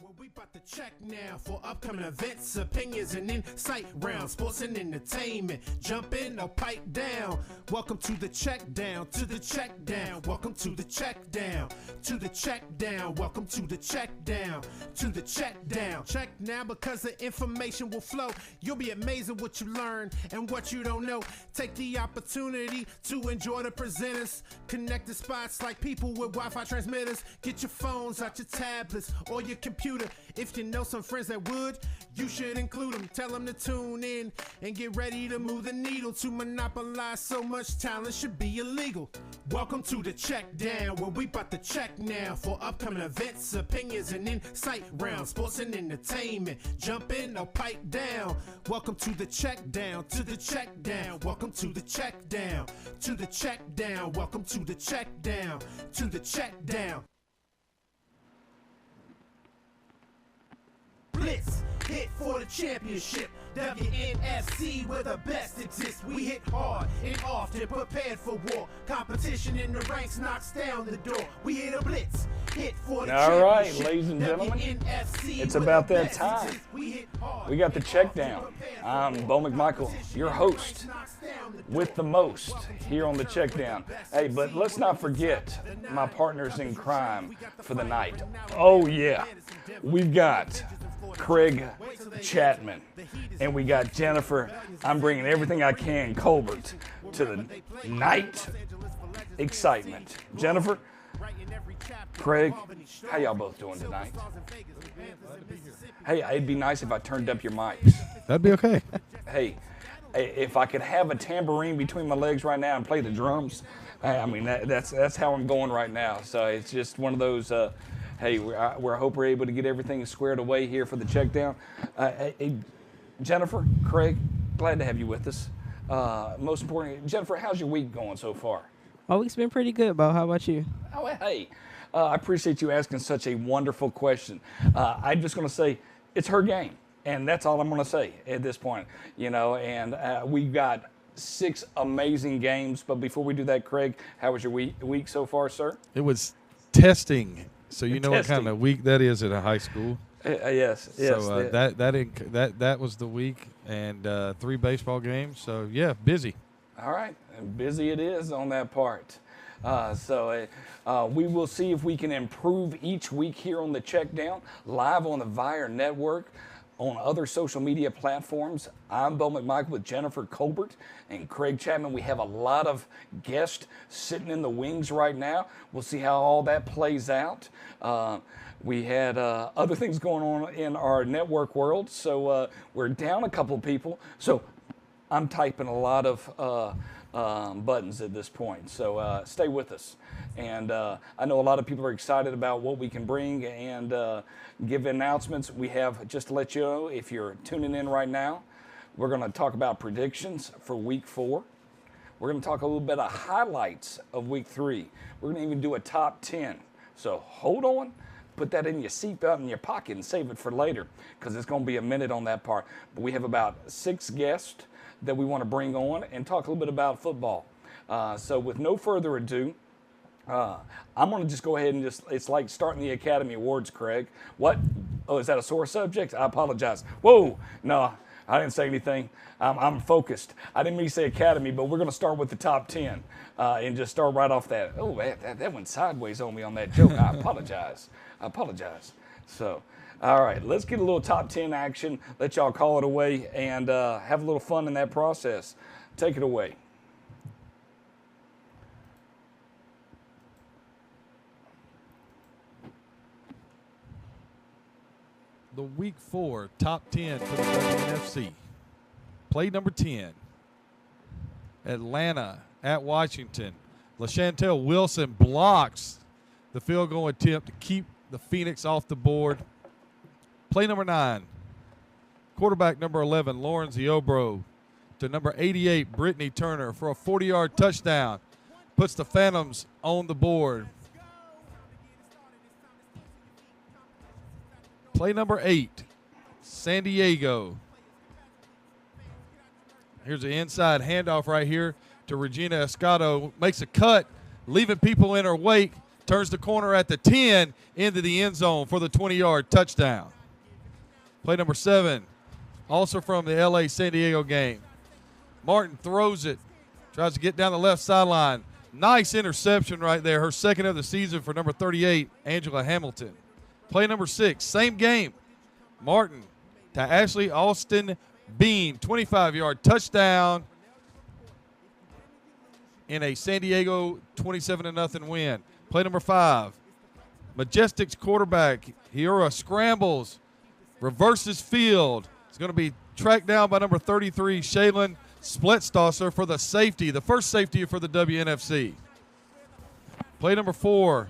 Well, we about to check now for upcoming events, opinions, and insight round sports and entertainment. Jump in or pipe down. Welcome to the check down, to the check down. Welcome to the check down, to the check down. Welcome to the check down, to the check down. Check now because the information will flow. You'll be amazed at what you learn and what you don't know. Take the opportunity to enjoy the presenters. Connect the spots like people with Wi-Fi transmitters. Get your phones out your tablets or your computer. If you know some friends that would, you should include them. Tell them to tune in and get ready to move the needle. To monopolize so much talent should be illegal. Welcome to the check down, where we about to check now for upcoming events, opinions, and insight round sports and entertainment. Jump in or pipe down. Welcome to the check down, to the check down. Welcome to the check down, to the check down. Welcome to the check down, to the check down. Blitz, hit for the championship. WNFC, where the best exists. We hit hard and often, prepared for war. Competition in the ranks knocks down the door. We hit a blitz, hit for the championship. All right, ladies and gentlemen, it's about that time. We got the check down. I'm Bo McMichael, your host with the most here on the check down. Hey, but let's not forget my partners in crime for the night. Oh yeah, we've got Craig Chapman, and we got Jennifer. I'm bringing everything I can, Colbert, to the night excitement. Jennifer, Craig, how y'all both doing tonight? Hey, it'd be nice if I turned up your mics. That'd be okay. Hey, if I could have a tambourine between my legs right now and play the drums, I mean, that's how I'm going right now. So it's just one of those, hey, we hope we're able to get everything squared away here for the check down. Hey, Jennifer, Craig, glad to have you with us. Most importantly, Jennifer, how's your week going so far? My week's been pretty good, Bo. How about you? Oh, hey, I appreciate you asking such a wonderful question. I'm just going to say it's her game, and that's all I'm going to say at this point. You know, and we've got 6 amazing games. But before we do that, Craig, how was your week so far, sir? It was testing. So you know what kind of week that is at a high school? Yes. So that was the week, and 3 baseball games. So yeah, busy. All right, and busy it is on that part. So we will see if we can improve each week here on the Check Down, live on the Vire Network, on other social media platforms. I'm Bo McMichael with Jennifer Colbert and Craig Chapman. We have a lot of guests sitting in the wings right now. We'll see how all that plays out. We had other things going on in our network world, so we're down a couple of people. So I'm typing a lot of buttons at this point, so stay with us. And I know a lot of people are excited about what we can bring and give announcements. We have, just to let you know, if you're tuning in right now, we're going to talk about predictions for week 4. We're going to talk a little bit of highlights of week 3. We're going to even do a top 10. So hold on, put that in your seatbelt in your pocket and save it for later, because it's going to be a minute on that part. But we have about 6 guests that we want to bring on and talk a little bit about football. So with no further ado, I'm going to just go ahead and it's like starting the Academy Awards, Craig. What? Oh, is that a sore subject? I apologize. Whoa, no, I didn't say anything. I'm focused. I didn't mean to say Academy, but we're going to start with the top 10 and just start right off that. Oh, that went sideways on me on that joke. I apologize. So, all right, let's get a little top 10 action. Let y'all call it away and have a little fun in that process. Take it away. The week 4 top 10 for the WNFC. Play number 10. Atlanta at Washington. LaChantel Wilson blocks the field goal attempt to keep the Phoenix off the board. Play number 9. Quarterback number 11, Lauren Ziobro, to number 88, Brittany Turner, for a 40-yard touchdown. Puts the Phantoms on the board. Play number 8, San Diego. Here's an inside handoff right here to Regina Escato. Makes a cut, leaving people in her wake. turns the corner at the 10 into the end zone for the 20-yard touchdown. Play number 7, also from the LA-San Diego game. Martin throws it, tries to get down the left sideline. Nice interception right there, her second of the season for number 38, Angela Hamilton. Play number 6, same game. Martin to Ashley Austin Bean, 25-yard touchdown in a San Diego 27-0 win. Play number 5, Majestic's quarterback, Hiora scrambles, reverses field. It's going to be tracked down by number 33, Shaylin Splitstosser for the safety, the first safety for the WNFC. Play number 4,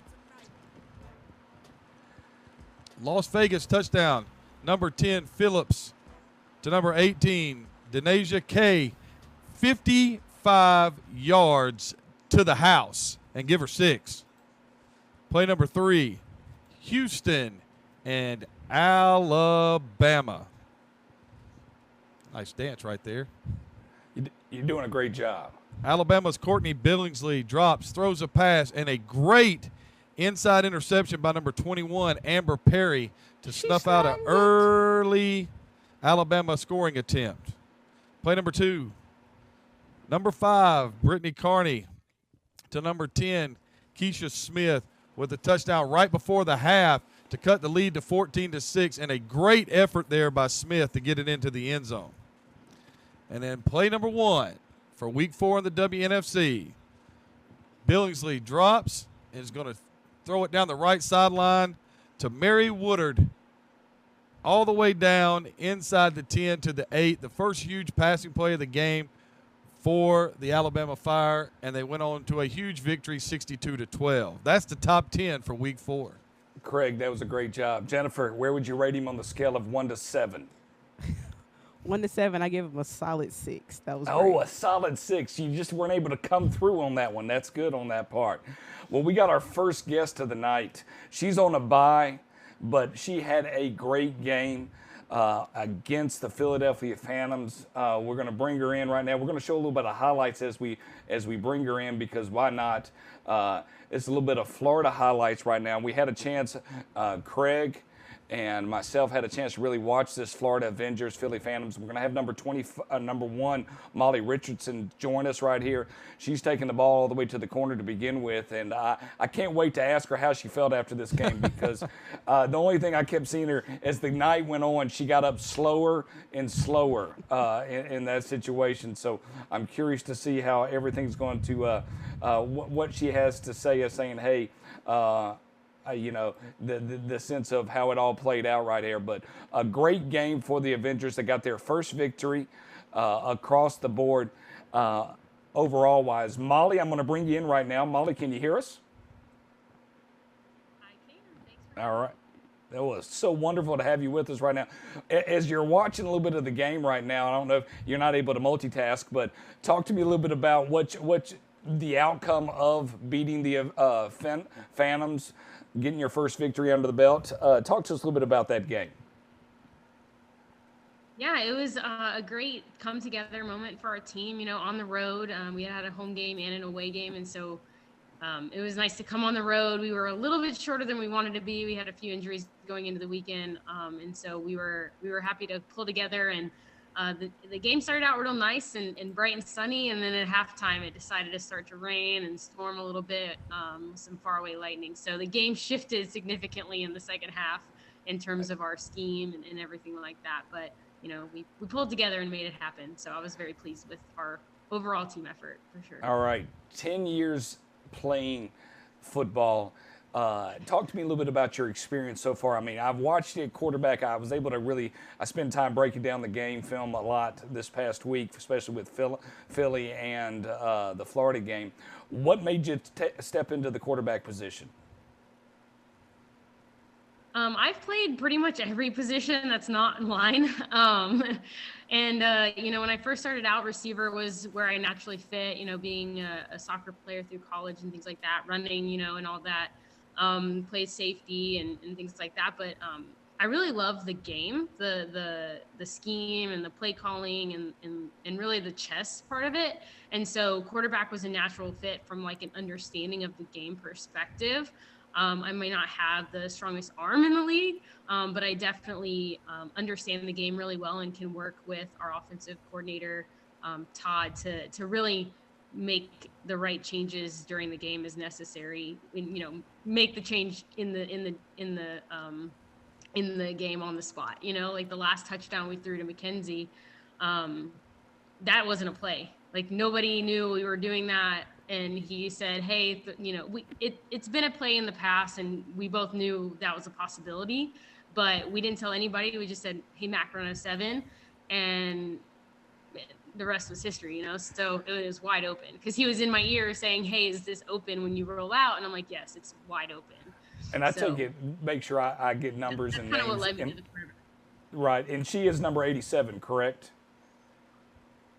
Las Vegas touchdown, number 10, Phillips to number 18, Denasia K, 55 yards to the house and give her 6. Play number 3, Houston and Alabama. Nice dance right there. You're doing a great job. Alabama's Courtney Billingsley drops, throws a pass, and a great inside interception by number 21, Amber Perry, to snuff out an early Alabama scoring attempt. Play number 2, number 5, Brittany Carney to number 10, Keisha Smith, with a touchdown right before the half to cut the lead to 14-6, and a great effort there by Smith to get it into the end zone. And then play number 1 for week 4 in the WNFC. Billingsley drops and is going to throw it down the right sideline to Mary Woodard, all the way down inside the 10 to the 8. The first huge passing play of the game for the Alabama Fire, and they went on to a huge victory, 62-12. That's the top 10 for week 4. Craig, that was a great job. Jennifer, where would you rate him on the scale of 1 to 7? 1 to 7, I give him a solid 6. That was Oh, great. a solid 6. You just weren't able to come through on that one. That's good on that part. Well, we got our first guest of the night. She's on a bye, but she had a great game against the Philadelphia Phantoms. We're going to bring her in right now. We're going to show a little bit of highlights as we bring her in, because why not? It's a little bit of Florida highlights right now. We had a chance, Craig and myself had a chance to really watch this Florida Avengers, Philly Phantoms. We're going to have number 1, Molly Richardson, join us right here. She's taking the ball all the way to the corner to begin with, and I can't wait to ask her how she felt after this game, because the only thing I kept seeing her as the night went on, she got up slower and slower in that situation. So I'm curious to see how everything's going to, what she has to say, as saying, hey, you know, the sense of how it all played out right here. But a great game for the Avengers. They got their first victory across the board overall wise. Molly, I'm going to bring you in right now. Molly, can you hear us? I can. Thanks for All right. That was so wonderful to have you with us right now. As you're watching a little bit of the game right now, I don't know if you're not able to multitask, but talk to me a little bit about what the outcome of beating the Phantoms, getting your first victory under the belt. Talk to us a little bit about that game. Yeah, it was a great come-together moment for our team, you know, on the road. We had a home game and an away game, and so it was nice to come on the road. We were a little bit shorter than we wanted to be. We had a few injuries going into the weekend, and so we were happy to pull together. And the game started out real nice and bright and sunny, and then at halftime it decided to start to rain and storm a little bit with some faraway lightning. So the game shifted significantly in the second half in terms of our scheme and everything like that. But you know, we pulled together and made it happen. So I was very pleased with our overall team effort, for sure. All right, 10 years playing football. Talk to me a little bit about your experience so far. I mean, I've watched you at quarterback. I was able to I spent time breaking down the game film a lot this past week, especially with Philly and the Florida game. What made you step into the quarterback position? I've played pretty much every position that's not in line. You know, when I first started out, receiver was where I naturally fit, you know, being a soccer player through college and things like that, running, you know, and all that. Played safety and things like that. But I really love the game, the scheme and the play calling and really the chess part of it. And so quarterback was a natural fit from like an understanding of the game perspective. I may not have the strongest arm in the league, but I definitely understand the game really well and can work with our offensive coordinator, Todd, to really make the right changes during the game as necessary. And, make the change in the game on the spot. Like the last touchdown we threw to McKenzie, that wasn't a play. Like nobody knew we were doing that. And he said, hey, it's been a play in the past and we both knew that was a possibility, but we didn't tell anybody. We just said, hey, Mac, run a 7. And the rest was history, So it was wide open because he was in my ear saying, hey, is this open when you roll out? And I'm like, yes, it's wide open. And I take it, make sure I get numbers and names. Kind of what led me to the quarterback. Right, and she is number 87, correct?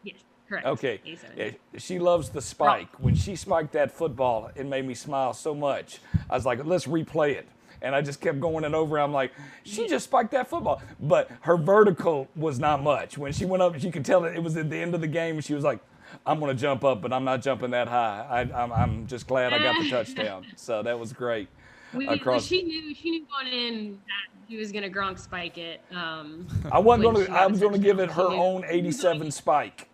Yes, correct. Okay. 87. Yeah, she loves the spike. When she spiked that football, it made me smile so much. I was like, let's replay it. And I just kept going and over. I'm like, she just spiked that football. But her vertical was not much. When she went up, you could tell it was at the end of the game. And she was like, I'm going to jump up, but I'm not jumping that high. I'm just glad I got the touchdown. So that was great. She knew going in that he was going to Gronk spike it. I was going to give it her own 87 spike.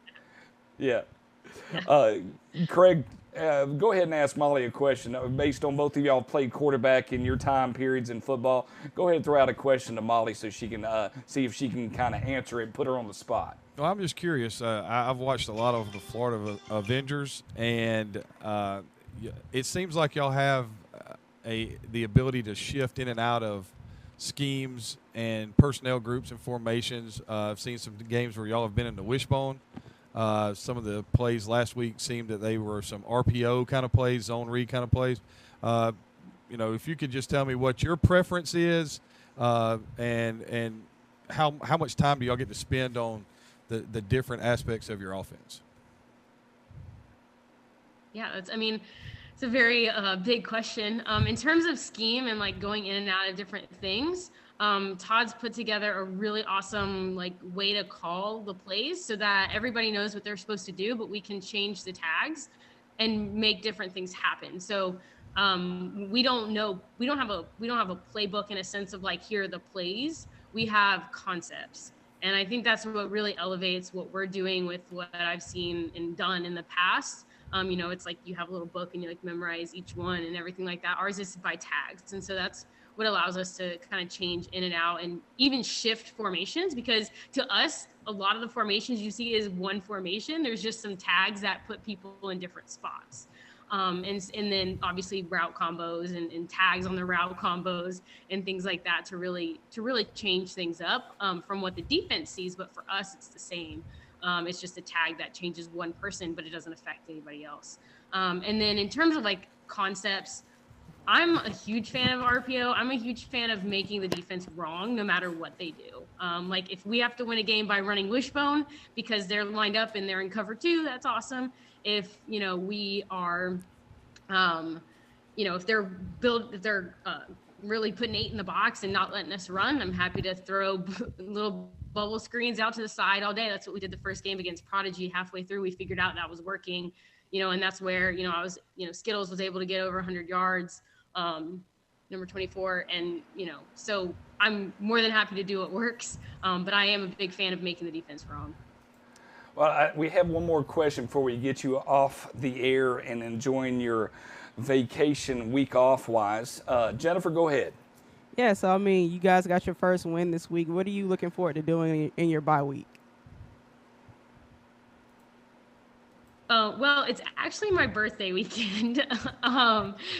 Yeah. Craig, go ahead and ask Molly a question. Based on both of y'all played quarterback in your time periods in football, go ahead and throw out a question to Molly so she can see if she can kind of answer it and put her on the spot. Well, I'm just curious. I've watched a lot of the Florida Avengers, and it seems like y'all have the ability to shift in and out of schemes and personnel groups and formations. I've seen some games where y'all have been in the wishbone. Some of the plays last week seemed that they were some RPO kind of plays, zone read kind of plays. If you could just tell me what your preference is, and how much time do y'all get to spend on the different aspects of your offense? Yeah, it's a very big question. In terms of scheme and like going in and out of different things, Todd's put together a really awesome way to call the plays so that everybody knows what they're supposed to do, but we can change the tags and make different things happen. So we don't have a playbook in a sense of here are the plays. We have concepts. And I think that's what really elevates what we're doing with what I've seen and done in the past. It's like you have a little book and you memorize each one and everything like that. Ours is by tags. And so that's what allows us to kind of change in and out and even shift formations, because to us, a lot of the formations you see is one formation. There's just some tags that put people in different spots. And then obviously route combos and tags on the route combos and things like that to really change things up from what the defense sees. But for us, it's the same. It's just a tag that changes one person, but it doesn't affect anybody else. And then in terms of concepts, I'm a huge fan of RPO. I'm a huge fan of making the defense wrong no matter what they do. If we have to win a game by running wishbone because they're lined up and they're in cover 2, that's awesome. If we are, if they're really putting 8 in the box and not letting us run, I'm happy to throw little bubble screens out to the side all day. That's what we did the first game against Prodigy. Halfway through, we figured out that was working, and that's where, I was, Skittles was able to get over 100 yards, number 24. And, so I'm more than happy to do what works. But I am a big fan of making the defense wrong. Well, we have one more question before we get you off the air and enjoying your vacation week off wise. Jennifer, go ahead. Yeah, so you guys got your first win this week. What are you looking forward to doing in your bye week? Well, it's actually my birthday weekend.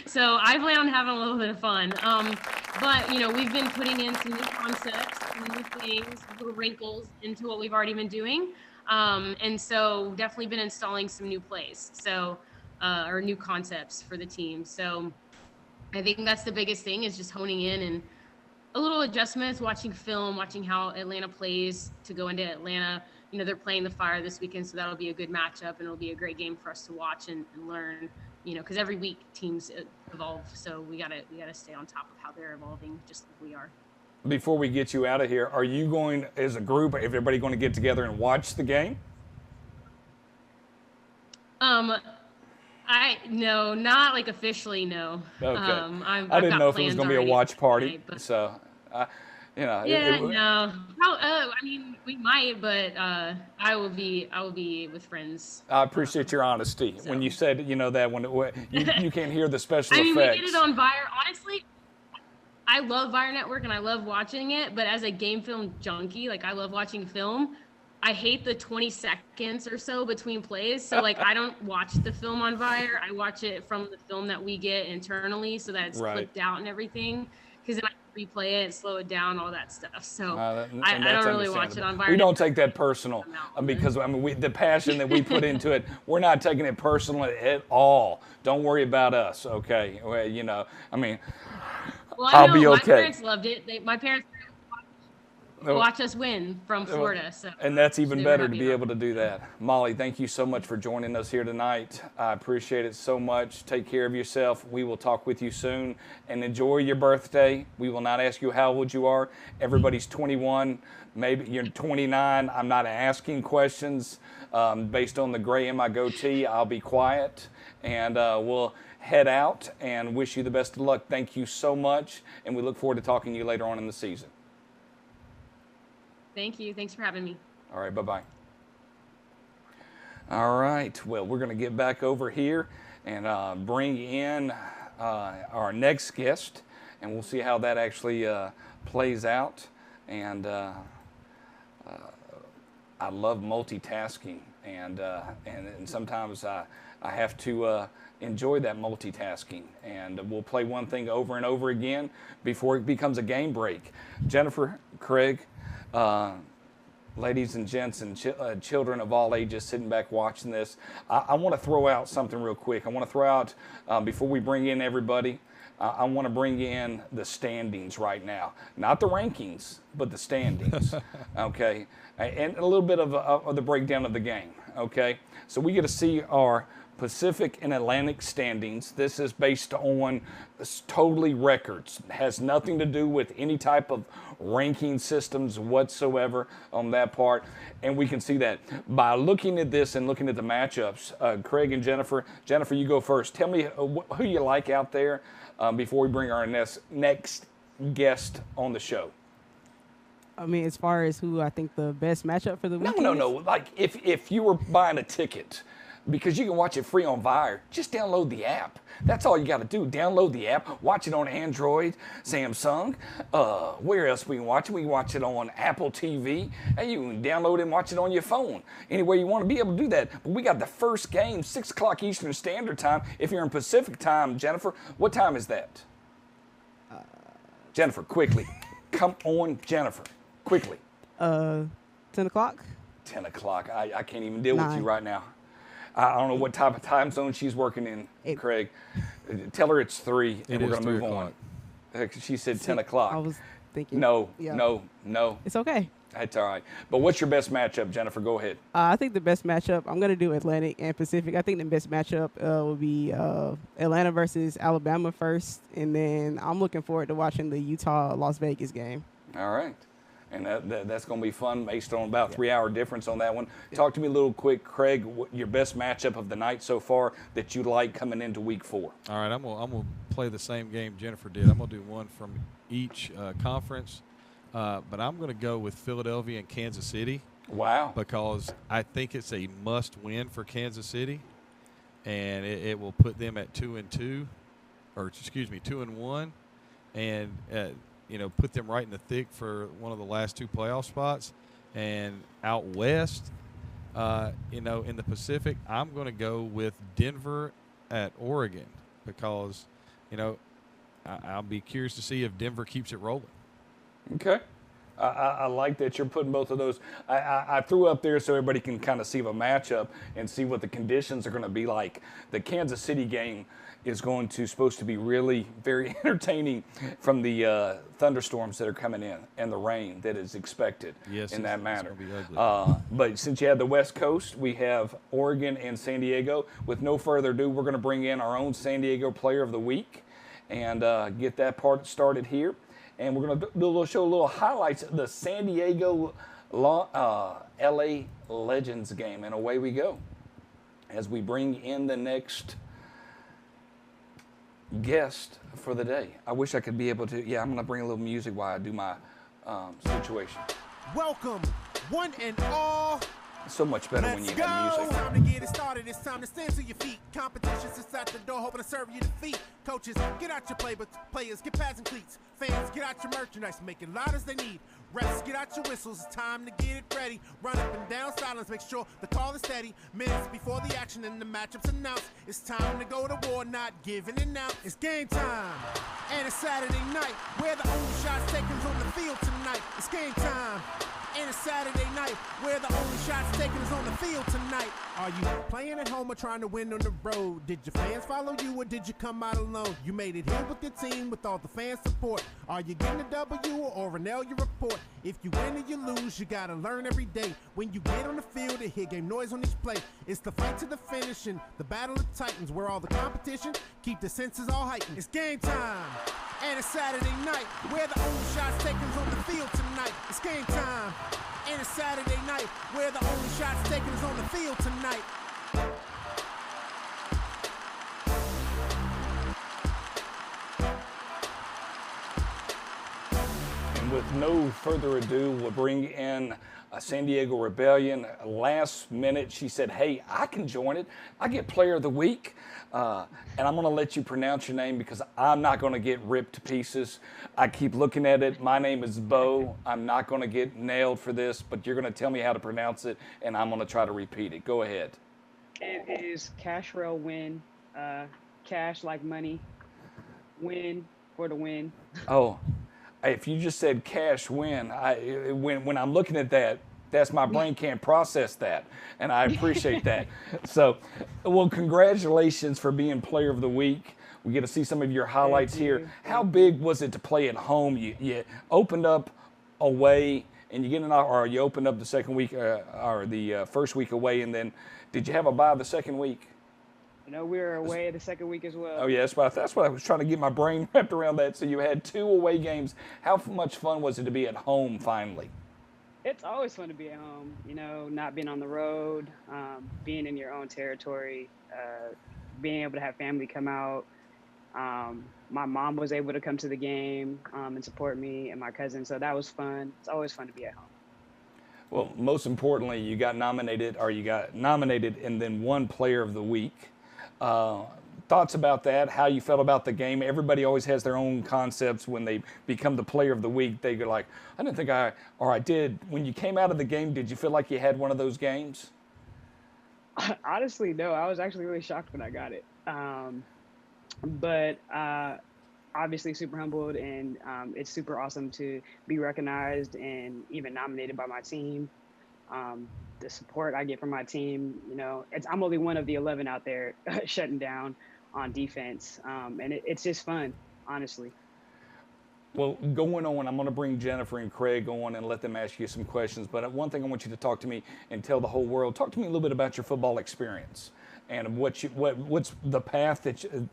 So I plan on having a little bit of fun. But, we've been putting in some new concepts, some new things, little wrinkles into what we've already been doing. And so definitely been installing some new plays, or new concepts for the team. So I think that's the biggest thing, is just honing in and a little adjustments, watching film, watching how Atlanta plays to go into Atlanta. They're playing the Fire this weekend, so that'll be a good matchup, and it'll be a great game for us to watch and learn, because every week teams evolve. So we gotta stay on top of how they're evolving, just like we are. before we get you out of here, are you going as a group, everybody going to get together and watch the game? No, not like officially, no. Okay. I didn't know if it was going to be a watch party. Tonight, but, so, no. I mean, we might, but I will be with friends. I appreciate your honesty. So. When you said, that when you can't hear the special I mean, effects. we did it on Vire. Honestly, I love Vire Network and I love watching it, but as a game film junkie, like I love watching film. I hate the 20 seconds or so between plays. So like I don't watch the film on Vire. I watch it from the film that we get internally so that it's clipped out and everything. Because then I can replay it, slow it down, all that stuff. So I don't really watch it on Vire. We don't take that personal because the passion that we put into it, we're not taking it personal at all. Don't worry about us, okay? Well, I'll be okay. My parents loved it. My parents watch us win from Florida. So and that's even better to be able to do that. Molly, thank you so much for joining us here tonight. I appreciate it so much. Take care of yourself. We will talk with you soon. And enjoy your birthday. We will not ask you how old you are. Everybody's 21. Maybe you're 29. I'm not asking questions. Based on the gray in my goatee, I'll be quiet. And we'll head out and wish you the best of luck. Thank you so much. And we look forward to talking to you later on in the season. Thank you. Thanks for having me. All right. Bye-bye. All right. Well, we're going to get back over here and bring in our next guest, and we'll see how that actually plays out. And I love multitasking, and sometimes I have to enjoy that multitasking. And we'll play one thing over and over again before it becomes a game break. Jennifer, Craig, ladies and gents and children of all ages sitting back watching this, I want to throw out something real quick. I want to throw out, before we bring in everybody, I want to bring in the standings right now. Not the rankings, but the standings, okay? And a little bit of the breakdown of the game, okay? So we get to see our Pacific and Atlantic standings. This is based on totally records. It has nothing to do with any type of ranking systems whatsoever on that part. And we can see that by looking at this and looking at the matchups. Craig and Jennifer. Jennifer, you go first. Tell me who you like out there before we bring our next guest on the show. I mean, as far as who I think the best matchup for the weekend No. Like if you were buying a ticket, because you can watch it free on Vire, just download the app. That's all you got to do. Download the app. Watch it on Android, Samsung. Where else we can watch it? We can watch it on Apple TV. And you can download it and watch it on your phone. Anywhere you want to be able to do that. But we got the first game, 6 o'clock Eastern Standard Time. If you're in Pacific time, Jennifer, what time is that? Jennifer, quickly. Come on, Jennifer. Quickly. 10 o'clock? 10 o'clock. I can't even deal with you right now. I don't know what type of time zone she's working in, Craig. Tell her it's 3 and we're going to move on. She said 10 o'clock. I was thinking. No. It's okay. That's all right. But what's your best matchup, Jennifer? Go ahead. I think the best matchup, I'm going to do Atlantic and Pacific. I think the best matchup will be Atlanta versus Alabama first. And then I'm looking forward to watching the Utah-Las Vegas game. All right. And that's going to be fun based on about 3-hour difference on that one. Talk to me a little quick, Craig, your best matchup of the night so far that you like coming into week 4. All right, I'm gonna play the same game Jennifer did. I'm going to do one from each conference, but I'm going to go with Philadelphia and Kansas City. Wow. Because I think it's a must-win for Kansas City, and it will put them at 2-1, and put them right in the thick for one of the last 2 playoff spots. And out west, in the Pacific, I'm going to go with Denver at Oregon because, I'll be curious to see if Denver keeps it rolling. Okay. I like that you're putting both of those. I threw up there so everybody can kind of see the matchup and see what the conditions are going to be like. The Kansas City game is supposed to be really very entertaining from the thunderstorms that are coming in and the rain that is expected in that matter. It's gonna be ugly. But since you have the West Coast, we have Oregon and San Diego. With no further ado, we're going to bring in our own San Diego Player of the Week and get that part started here. and we're going to show a little highlights of the San Diego LA Legends game, and away we go as we bring in the next guest for the day. I wish I could be able to. Yeah, I'm going to bring a little music while I do my situation. Welcome, one and all. So much better when you have music. It's time to get it started. It's time to stand to your feet. Competition's just at the door, hoping to serve you defeat. Coaches, get out your playbooks. Players, get pads and cleats. Fans, get out your merchandise. Make it loud as they need. Refs, get out your whistles. It's time to get it ready. Run up and down silence. Make sure the call is steady. Minutes before the action and the matchups announced. It's time to go to war, not giving it now. It's game time. And it's Saturday night. Where the only shots taken is on the field tonight. It's game time. And it's Saturday night, where the only shots taken is on the field tonight. Are you playing at home or trying to win on the road? Did your fans follow you or did you come out alone? You made it here with your team with all the fan support. Are you getting a W or an L you report? If you win or you lose, you gotta learn every day. When you get on the field, to hear game noise on each play. It's the fight to the finish and the battle of titans, where all the competition keep the senses all heightened. It's game time, and it's Saturday night, where the only shots taken is on the field tonight. It's game time. And it's Saturday night, where the only shots taken is on the field tonight. And with no further ado, we'll bring in a San Diego Rebellion. Last minute, she said, hey, I can join it. I get Player of the Week. And I'm going to let you pronounce your name because I'm not going to get ripped to pieces. I keep looking at it. My name is Bo. I'm not going to get nailed for this, but you're going to tell me how to pronounce it, and I'm going to try to repeat it. Go ahead. It is Cashrel Win. Cash like money. Win for the win. Oh, if you just said cash win, when I'm looking at that, that's my brain can't process that, and I appreciate that. So, well, congratulations for being Player of the Week. We get to see some of your highlights here. How big was it to play at home? You opened up away, and you get or you opened up the second week or the first week away, and then did you have a bye the second week? No, we were away the second week as well. Oh yeah, that's what I was trying to get my brain wrapped around that. So you had 2 away games. How much fun was it to be at home finally? It's always fun to be at home, not being on the road, being in your own territory, being able to have family come out. My mom was able to come to the game and support me and my cousin, so that was fun. It's always fun to be at home. Well, most importantly, you got nominated and then won Player of the Week. Thoughts about that, how you felt about the game? Everybody always has their own concepts when they become the Player of the Week. They go like, I didn't think I did. When you came out of the game, did you feel like you had one of those games? Honestly, no. I was actually really shocked when I got it. But obviously super humbled, and it's super awesome to be recognized and even nominated by my team. The support I get from my team, I'm only one of the 11 out there shutting down on defense. And it's just fun, honestly. Well, going on, I'm going to bring Jennifer and Craig on and let them ask you some questions. But one thing I want you to talk to me and tell the whole world, talk to me a little bit about your football experience and what's the path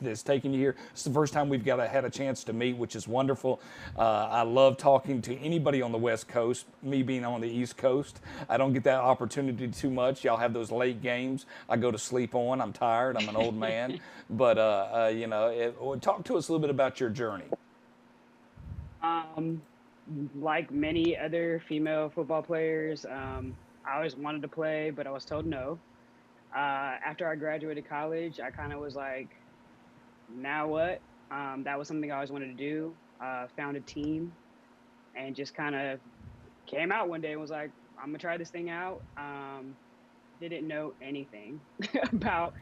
that's taking you here. It's the first time we've had a chance to meet, which is wonderful. I love talking to anybody on the West Coast, me being on the East Coast. I don't get that opportunity too much. Y'all have those late games I go to sleep on. I'm tired. I'm an old man. But, talk to us a little bit about your journey. Like many other female football players, I always wanted to play, but I was told no. After I graduated college, I kind of was like, now what? That was something I always wanted to do. Found a team and just kind of came out one day and was like, I'm going to try this thing out. Didn't know anything about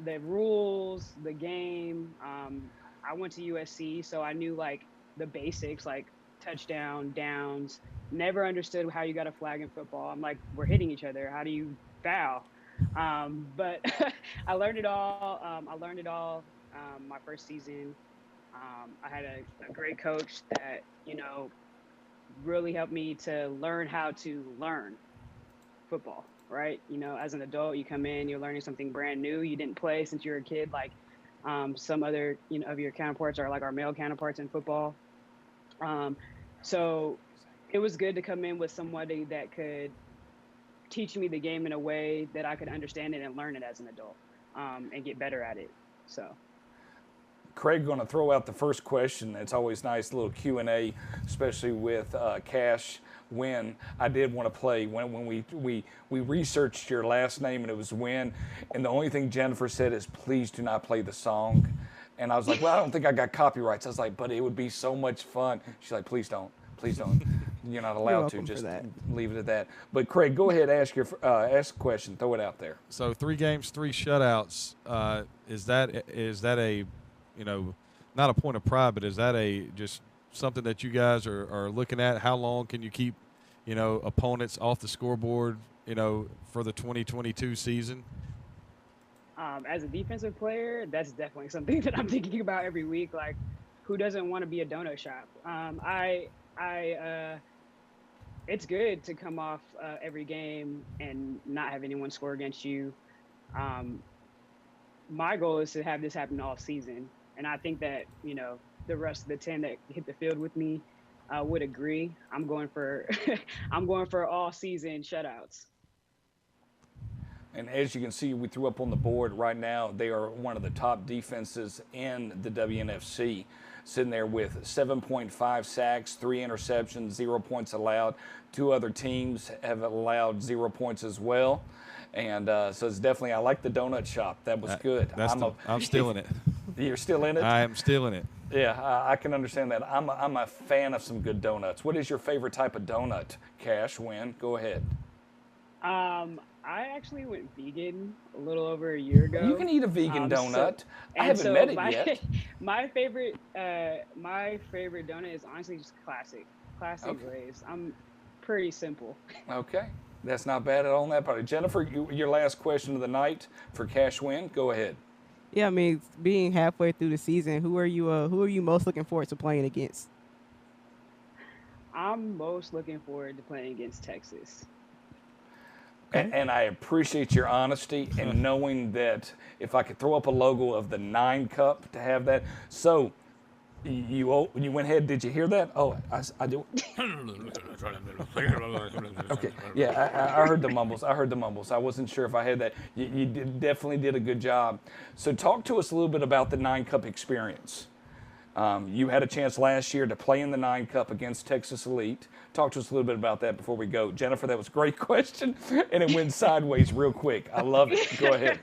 the rules, the game. I went to USC, so I knew like the basics, like touchdown, downs. Never understood how you got a flag in football. I'm like, we're hitting each other. How do you foul? But I learned it all. My first season. I had a great coach that, really helped me to learn how to learn football, right? As an adult, you come in, you're learning something brand new. You didn't play since you were a kid, like some other, of your counterparts are like our male counterparts in football. So it was good to come in with somebody that could teach me the game in a way that I could understand it and learn it as an adult, and get better at it. So. Craig, going to throw out the first question. It's always nice, a little Q&A, especially with Cash. When I did want to play, when we researched your last name and it was Win, and the only thing Jennifer said is, please do not play the song. And I was like, well, I don't think I got copyrights. I was like, but it would be so much fun. She's like, please don't. Please don't. You're not allowed to. Just leave it at that. But Craig, go ahead, ask a question. Throw it out there. So 3 games, 3 shutouts. Is that a, not a point of pride, but is that just something that you guys are looking at? How long can you keep, opponents off the scoreboard, for the 2022 season? As a defensive player, that's definitely something that I'm thinking about every week. Like, who doesn't want to be a donut shop? It's good to come off every game and not have anyone score against you. My goal is to have this happen all season, and I think that the rest of the 10 that hit the field with me would agree. I'm going for I'm going for all season shutouts. And as you can see, we threw up on the board right now, they are one of the top defenses in the WNFC, sitting there with 7.5 sacks, 3 interceptions, 0 points allowed. 2 other teams have allowed 0 points as well. And so it's definitely, I like the donut shop. That was good. I'm still in it. You're still in it? I am still in it. Yeah, I can understand that. I'm a fan of some good donuts. What is your favorite type of donut, Cash? Win? Go ahead. I actually went vegan a little over a year ago. You can eat a vegan donut. I haven't met it yet. My favorite donut is honestly just classic glazed. I'm pretty simple. Okay, that's not bad at all on that part. Jennifer, your last question of the night for Cash Win. Go ahead. Yeah, I mean, being halfway through the season, who are you most looking forward to playing against? I'm most looking forward to playing against Texas. And I appreciate your honesty and knowing that if I could throw up a logo of the 9 Cup to have that. So you went ahead. Did you hear that? Oh, I do. Okay. Yeah, I heard the mumbles. I wasn't sure if I had that. You definitely did a good job. So talk to us a little bit about the 9 Cup experience. You had a chance last year to play in the 9 Cup against Texas Elite. Talk to us a little bit about that before we go. Jennifer, that was a great question, and it went sideways real quick. I love it. Go ahead.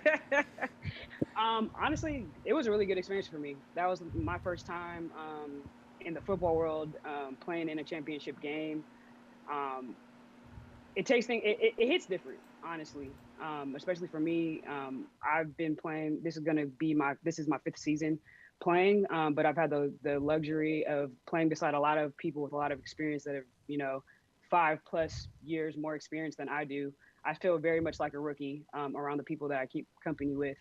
Honestly, it was a really good experience for me. That was my first time in the football world playing in a championship game. It hits different, honestly, especially for me. I've been playing. This is my 5th season playing, but I've had the luxury of playing beside a lot of people with a lot of experience that have 5+ years more experience than I do. I feel very much like a rookie around the people that I keep company with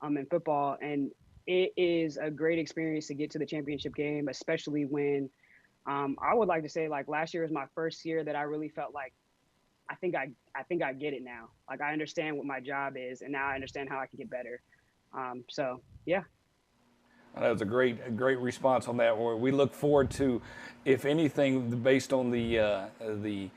in football, and it is a great experience to get to the championship game, especially when I would like to say, like, last year was my first year that I really felt like I think I get it now. Like, I understand what my job is, and now I understand how I can get better. So yeah. That was a great response on that. We look forward to, if anything, based on the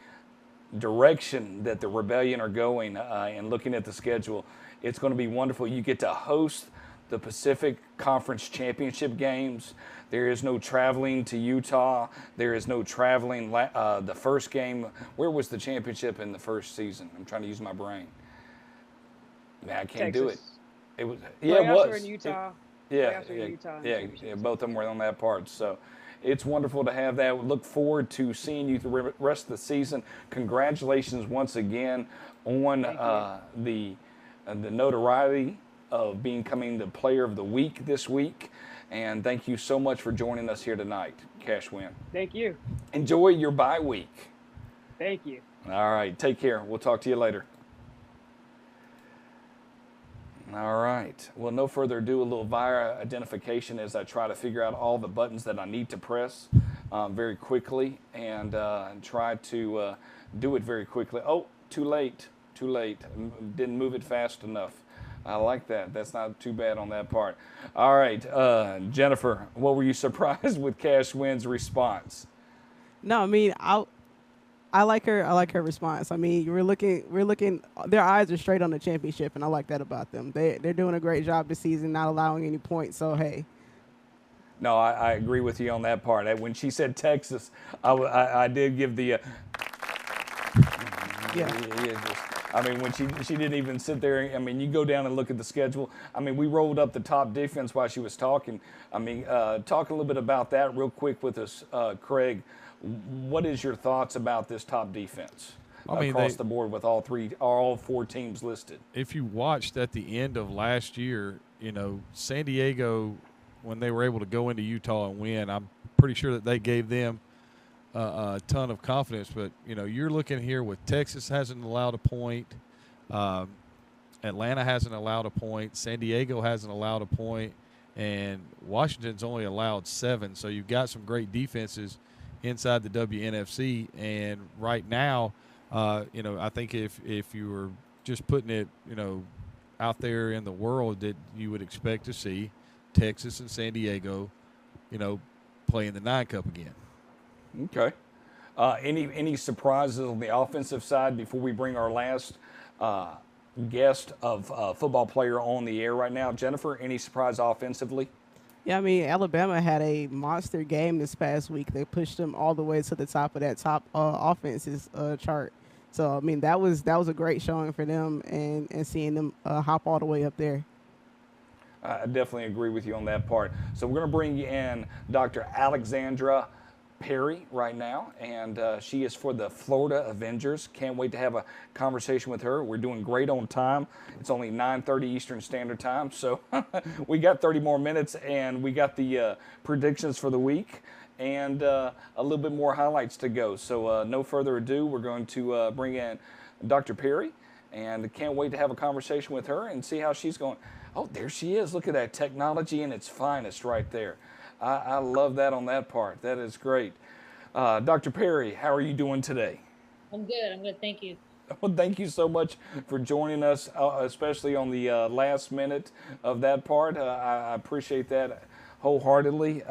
direction that the Rebellion are going and looking at the schedule, it's going to be wonderful. You get to host the Pacific Conference Championship games. There is no traveling to Utah. There is no traveling. The first game, where was the championship in the first season? I'm trying to use my brain. Man, I can't do it. It was. Yeah, it was. In Utah. Yeah, both of them were on that part. So it's wonderful to have that. We look forward to seeing you the rest of the season. Congratulations once again on the notoriety of becoming the Player of the Week this week. And thank you so much for joining us here tonight, Cash Win. Thank you. Enjoy your bye week. Thank you. All right, take care. We'll talk to you later. All right. Well, no further ado, a little VIRA identification as I try to figure out all the buttons that I need to press very quickly and try to do it very quickly. Oh, too late. Didn't move it fast enough. I like that. That's not too bad on that part. All right. Jennifer, what were you surprised with Cash Win's response? No, I mean, I like her. I like her response. I mean, we're looking. Their eyes are straight on the championship, and I like that about them. They're doing a great job this season, not allowing any points. So hey, No, I agree with you on that part. When she said Texas, I did give the. yeah. I mean, when she didn't even sit there. I mean, you go down and look at the schedule. I mean, we rolled up the top defense while she was talking. I mean, talk a little bit about that real quick with us, Craig. What is your thoughts about this top defense across the board with all four teams listed? If you watched at the end of last year, San Diego, when they were able to go into Utah and win, I'm pretty sure that they gave them a ton of confidence. But, you're looking here with Texas hasn't allowed a point. Atlanta hasn't allowed a point. San Diego hasn't allowed a point. And Washington's only allowed 7. So you've got some great defenses inside the WNFC. And right now, I think if you were just putting it, out there in the world, that you would expect to see Texas and San Diego, play in the 9 Cup again. Okay. Any surprises on the offensive side before we bring our last guest of football player on the air right now? Jennifer, any surprise offensively? Yeah, I mean, Alabama had a monster game this past week. They pushed them all the way to the top of that top offenses chart. So, I mean, that was a great showing for them and seeing them hop all the way up there. I definitely agree with you on that part. So we're going to bring in Dr. Alexandra Perry right now, and she is for the Florida Avengers. Can't wait to have a conversation with her. We're doing great on time. It's only 9:30 Eastern Standard Time, so we got 30 more minutes, and we got the predictions for the week and a little bit more highlights to go. So no further ado, we're going to bring in Dr. Perry, and can't wait to have a conversation with her and see how she's going. Oh, there she is. Look at that technology in its finest right there. I love that on that part. That is great. Dr. Perry, how are you doing today? I'm good. Thank you. Well, thank you so much for joining us, especially on the last minute of that part. I appreciate that wholeheartedly.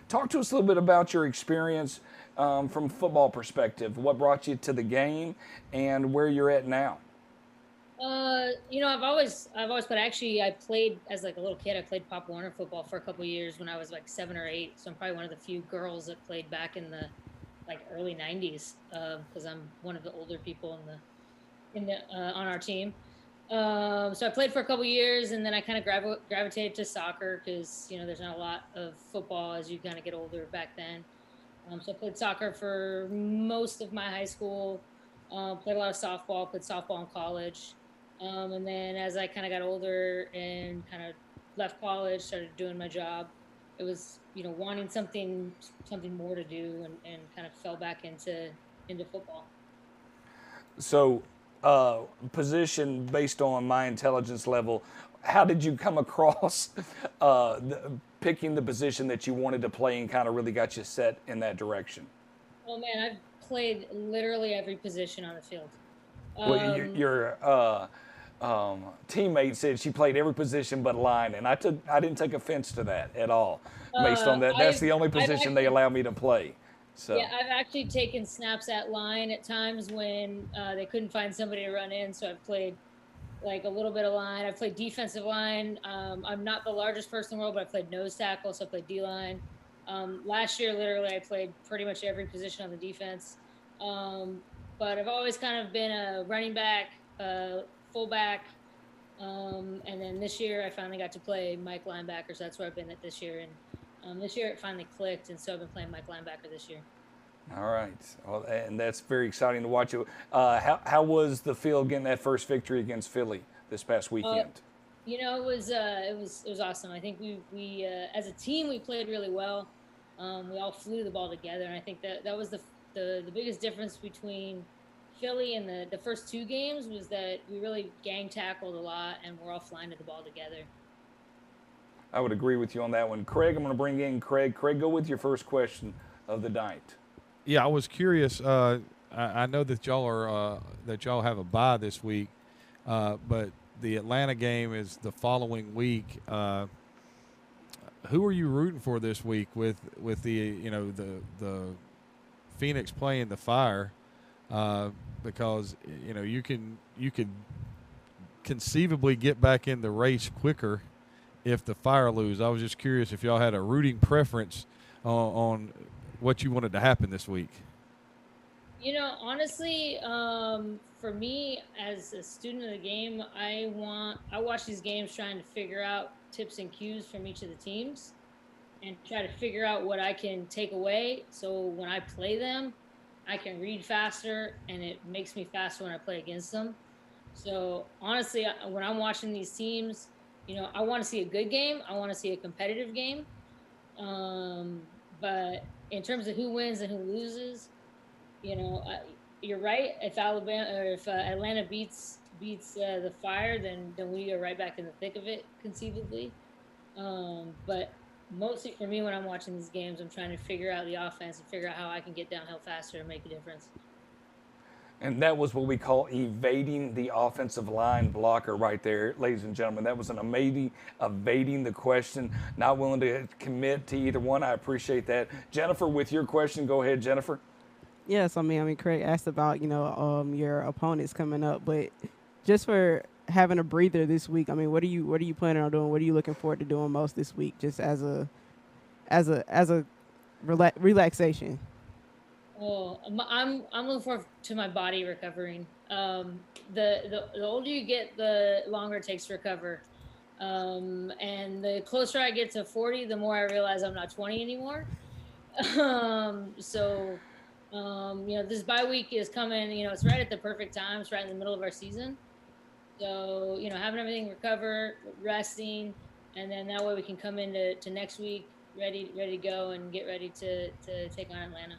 Talk to us a little bit about your experience from a football perspective. What brought you to the game and where you're at now? I've always played. Actually, I played as like a little kid. I played Pop Warner football for a couple of years when I was like 7 or 8. So I'm probably one of the few girls that played back in the early 90s. Because I'm one of the older people on our team. So I played for a couple of years, and then I kind of gravitated to soccer because there's not a lot of football as you kind of get older back then. So I played soccer for most of my high school. Played a lot of softball. Played softball in college. And then as I kind of got older and kind of left college, started doing my job, it was, wanting something more to do and kind of fell back into football. So, position based on my intelligence level, how did you come across picking the position that you wanted to play and kind of really got you set in that direction? Oh, man, I've played literally every position on the field. Well, your teammate said she played every position but line, and I didn't take offense to that at all. Based on that, that's the only position they allow me to play. So yeah, I've actually taken snaps at line at times when they couldn't find somebody to run in. So I've played like a little bit of line. I've played defensive line. I'm not the largest person in the world, but I played nose tackle, so I played D-line. Last year, literally, I played pretty much every position on the defense. But I've always kind of been a running back, fullback, and then this year I finally got to play Mike linebacker, so that's where I've been at this year. And this year it finally clicked, and so I've been playing Mike linebacker this year. All right, well, and that's very exciting to watch. How was the field getting that first victory against Philly this past weekend? It was awesome. I think we as a team we played really well. We all flew the ball together, and I think that was the biggest difference between Philly and the first 2 games was that we really gang tackled a lot, and we're all flying to the ball together. I would agree with you on that one. Craig, I'm going to bring in Craig. Craig, go with your first question of the night. Yeah, I was curious. I know that y'all have a bye this week, but the Atlanta game is the following week. Who are you rooting for this week with the Phoenix playing the Fire, because you can conceivably get back in the race quicker if the Fire lose. I was just curious if y'all had a rooting preference on what you wanted to happen this week. Honestly, for me as a student of the game, I watch these games trying to figure out tips and cues from each of the teams and try to figure out what I can take away. So when I play them, I can read faster and it makes me faster when I play against them. So honestly, when I'm watching these teams, I want to see a good game. I want to see a competitive game. But in terms of who wins and who loses, you're right. If Atlanta beats the Fire, then we are right back in the thick of it, conceivably. But mostly for me, when I'm watching these games, I'm trying to figure out the offense and figure out how I can get downhill faster and make a difference. And that was what we call evading the offensive line blocker right there, ladies and gentlemen. That was an amazing evading the question, not willing to commit to either one. I appreciate that. Jennifer, with your question, go ahead, Jennifer. Yes, I mean, Craig asked about, your opponents coming up, but just for having a breather this week, I mean, what are you planning on doing? What are you looking forward to doing most this week, just as a relaxation? Oh, I'm looking forward to my body recovering. The older you get, the longer it takes to recover. And the closer I get to 40, the more I realize I'm not 20 anymore. This bye week is coming, it's right at the perfect time. It's right in the middle of our season. So, having everything recover, resting, and then that way we can come into next week ready to go and get ready to take on Atlanta.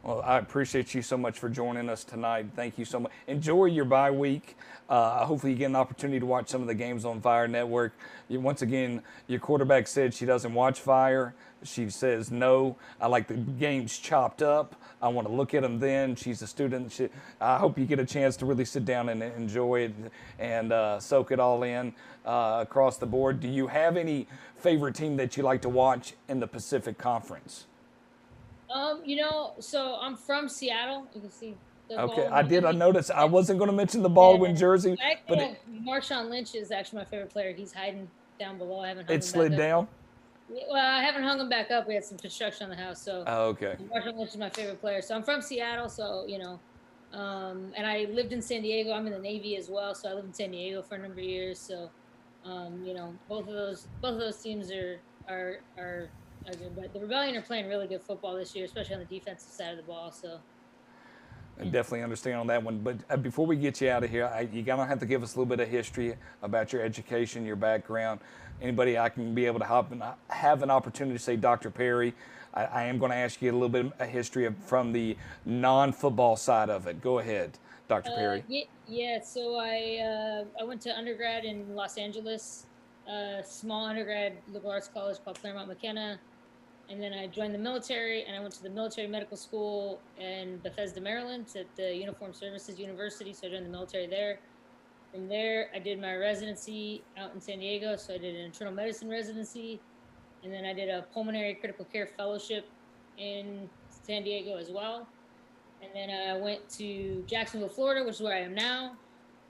Well, I appreciate you so much for joining us tonight. Thank you so much. Enjoy your bye week. Hopefully you get an opportunity to watch some of the games on Fire Network. Once again, your quarterback said she doesn't watch Fire. She says, no, I like the games chopped up. I want to look at them then. She's a student. I hope you get a chance to really sit down and enjoy it and soak it all in across the board. Do you have any favorite team that you like to watch in the Pacific Conference? So I'm from Seattle. You can see. Okay, I noticed. I wasn't going to mention the Baldwin jersey, but Marshawn Lynch is actually my favorite player. He's hiding down below. I haven't hung him slid back down. Up. Well, I haven't hung him back up. We had some construction on the house, so. Oh, okay. Marshawn Lynch is my favorite player. So I'm from Seattle, so and I lived in San Diego. I'm in the Navy as well, so I lived in San Diego for a number of years. So, both of those teams are good. But the Rebellion are playing really good football this year, especially on the defensive side of the ball. So. I definitely understand on that one. But before we get you out of here, you're going to have to give us a little bit of history about your education, your background. Anybody I can be able to have an opportunity to say, Dr. Perry, I am going to ask you a little bit of history from the non-football side of it. Go ahead, Dr. Perry. Yeah. So I went to undergrad in Los Angeles, small undergrad liberal arts college called Claremont McKenna. And then I joined the military, and I went to the military medical school in Bethesda, Maryland, at the Uniformed Services University. So I joined the military there. From there, I did my residency out in San Diego. So I did an internal medicine residency, and then I did a pulmonary critical care fellowship in San Diego as well. And then I went to Jacksonville, Florida, which is where I am now.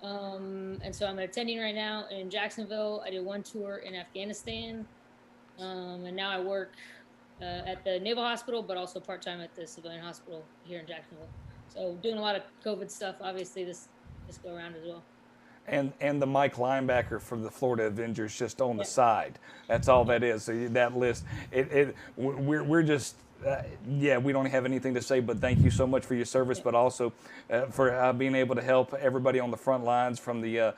And so I'm attending right now in Jacksonville. I did one tour in Afghanistan, and now I work at the Naval Hospital, but also part-time at the civilian hospital here in Jacksonville. So doing a lot of COVID stuff, obviously, this go around as well. And the Mike linebacker from the Florida Avengers just on the side. That's all that is. So that list, we're just, we don't have anything to say, but thank you so much for your service, but also for being able to help everybody on the front lines from the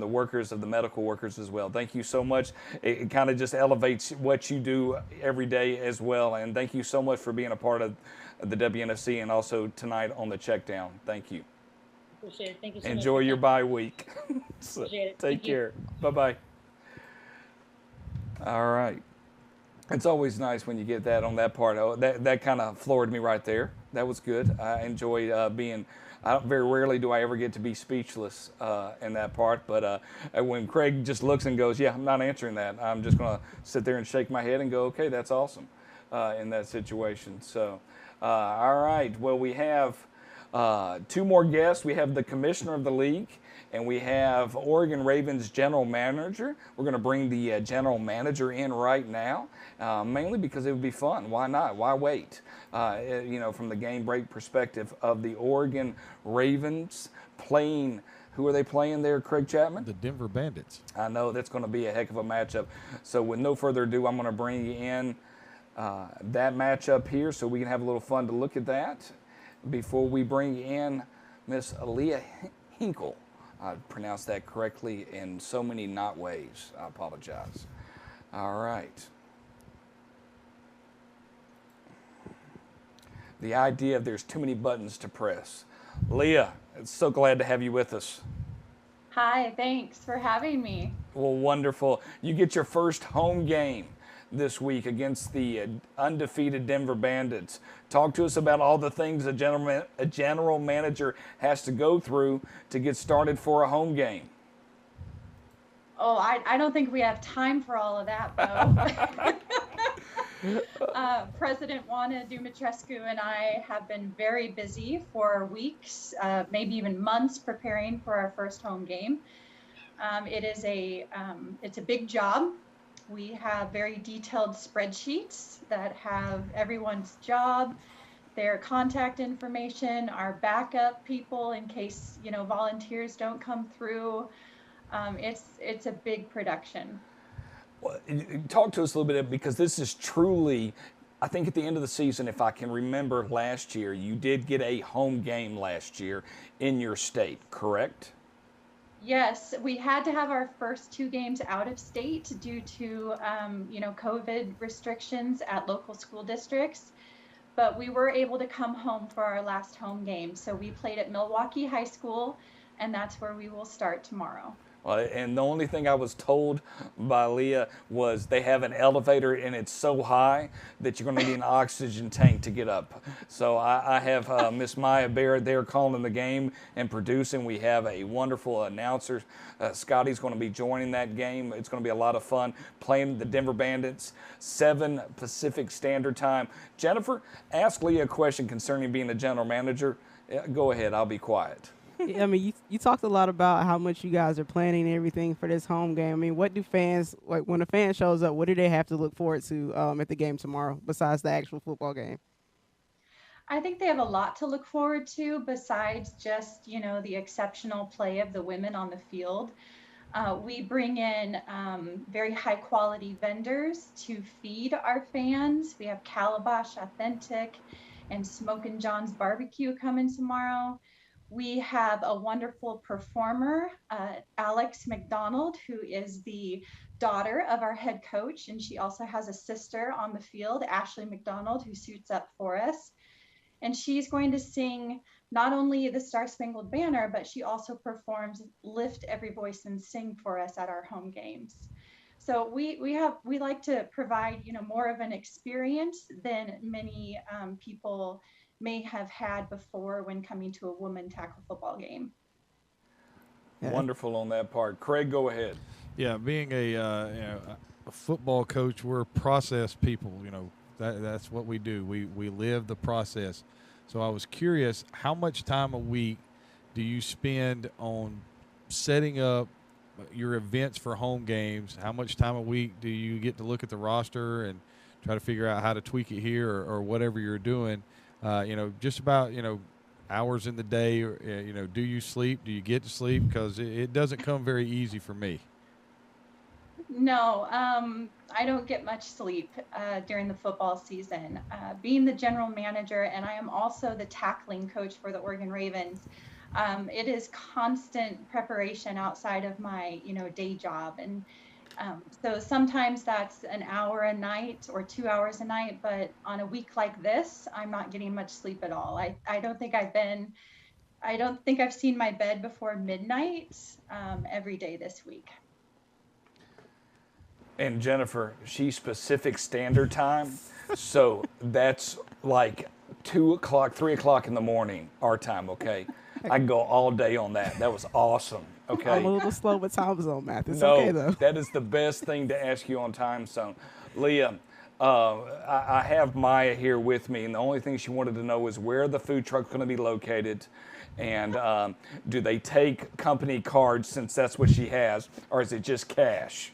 workers, of the medical workers as well. Thank you so much. It kind of just elevates what you do every day as well. And thank you so much for being a part of the WNFC and also tonight on the Check Down. Thank you. Appreciate it. Thank you so much. Enjoy your bye week. Appreciate it. Take care. Bye-bye. All right. It's always nice when you get that on that part. Oh, that kind of floored me right there. That was good. I enjoy being... very rarely do I ever get to be speechless in that part, but when Craig just looks and goes, yeah, I'm not answering that. I'm just going to sit there and shake my head and go, okay, that's awesome. in that situation. So, all right. Well, we have 2 more guests. We have the commissioner of the league, and we have Oregon Ravens general manager. We're going to bring the general manager in right now, mainly because it would be fun. Why not? Why wait? From the game break perspective of the Oregon Ravens playing. Who are they playing there, Craig Chapman? The Denver Bandits. I know that's going to be a heck of a matchup. So with no further ado, I'm going to bring you in that matchup here so we can have a little fun to look at that. Before we bring in Miss Aaliyah Hinkle. I pronounced that correctly in so many not ways. I apologize. All right. The idea of there's too many buttons to press. Leah, it's so glad to have you with us. Hi, thanks for having me. Well, wonderful. You get your first home game this week against the undefeated Denver Bandits. Talk to us about all the things a general manager has to go through to get started for a home game. Oh, I don't think we have time for all of that, Bo. President Juana Dumitrescu and I have been very busy for weeks, maybe even months, preparing for our first home game. It's a big job. We have very detailed spreadsheets that have everyone's job, their contact information, our backup people in case volunteers don't come through. It's a big production. Well, talk to us a little bit, because this is truly, I think at the end of the season, if I can remember last year, you did get a home game last year in your state, correct? Yes, we had to have our first 2 games out of state due to, COVID restrictions at local school districts. But we were able to come home for our last home game. So we played at Milwaukee High School, and that's where we will start tomorrow. And the only thing I was told by Leah was they have an elevator and it's so high that you're going to need an oxygen tank to get up. So I have Miss Maya Barrett there calling the game and producing. We have a wonderful announcer. Scotty's going to be joining that game. It's going to be a lot of fun playing the Denver Bandits, 7 Pacific Standard Time. Jennifer, ask Leah a question concerning being the general manager. Go ahead. I'll be quiet. I mean, you talked a lot about how much you guys are planning and everything for this home game. I mean, what do fans, like when a fan shows up, what do they have to look forward to at the game tomorrow besides the actual football game? I think they have a lot to look forward to besides just, the exceptional play of the women on the field. We bring in very high quality vendors to feed our fans. We have Calabash Authentic and Smokin' John's Barbecue coming tomorrow. We have a wonderful performer, Alex Mcdonald, who is the daughter of our head coach, and she also has a sister on the field, Ashley McDonald, who suits up for us. And she's going to sing not only the Star Spangled Banner, but she also performs Lift Every Voice and Sing for us at our home games. So we like to provide, more of an experience than many people may have had before when coming to a women tackle football game. Yeah. Wonderful on that part. Craig, go ahead. Yeah, being a football coach, we're process people. That's what we do. We live the process. So I was curious, how much time a week do you spend on setting up your events for home games? How much time a week do you get to look at the roster and try to figure out how to tweak it here or whatever you're doing? Just about, hours in the day, or, do you sleep? Do you get to sleep? Because it doesn't come very easy for me. No, I don't get much sleep during the football season. Being the general manager, and I am also the tackling coach for the Oregon Ravens, it is constant preparation outside of my, day job. And so sometimes that's an hour a night or 2 hours a night, but on a week like this, I'm not getting much sleep at all. I don't think I've seen my bed before midnight every day this week. And Jennifer, she's Pacific Standard Time, so that's like 2 o'clock, 3 o'clock in the morning, our time, okay? I can go all day on that. That was awesome, okay? I'm a little slow with time zone math. It's no, okay, though. That is the best thing to ask you on time zone. Leah, I have Maya here with me, and the only thing she wanted to know is where the food truck's going to be located, and do they take company cards since that's what she has, or is it just cash?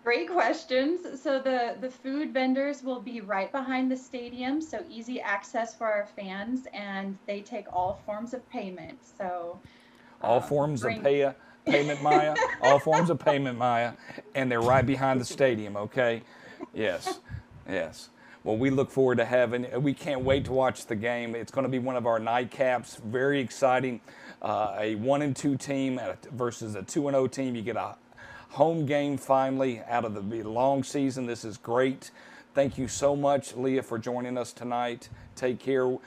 Great questions. So the food vendors will be right behind the stadium, so easy access for our fans, and they take all forms of payment. So All forms of bring payment, Maya. All forms of payment, Maya, and they're right behind the stadium. Okay, yes, yes. Well, we look forward to having. We can't wait to watch the game. It's going to be one of our nightcaps. Very exciting. A 1-2 team versus a 2-0 team. You get a home game finally out of the long season. This is great. Thank you so much, Leah, for joining us tonight. Take care.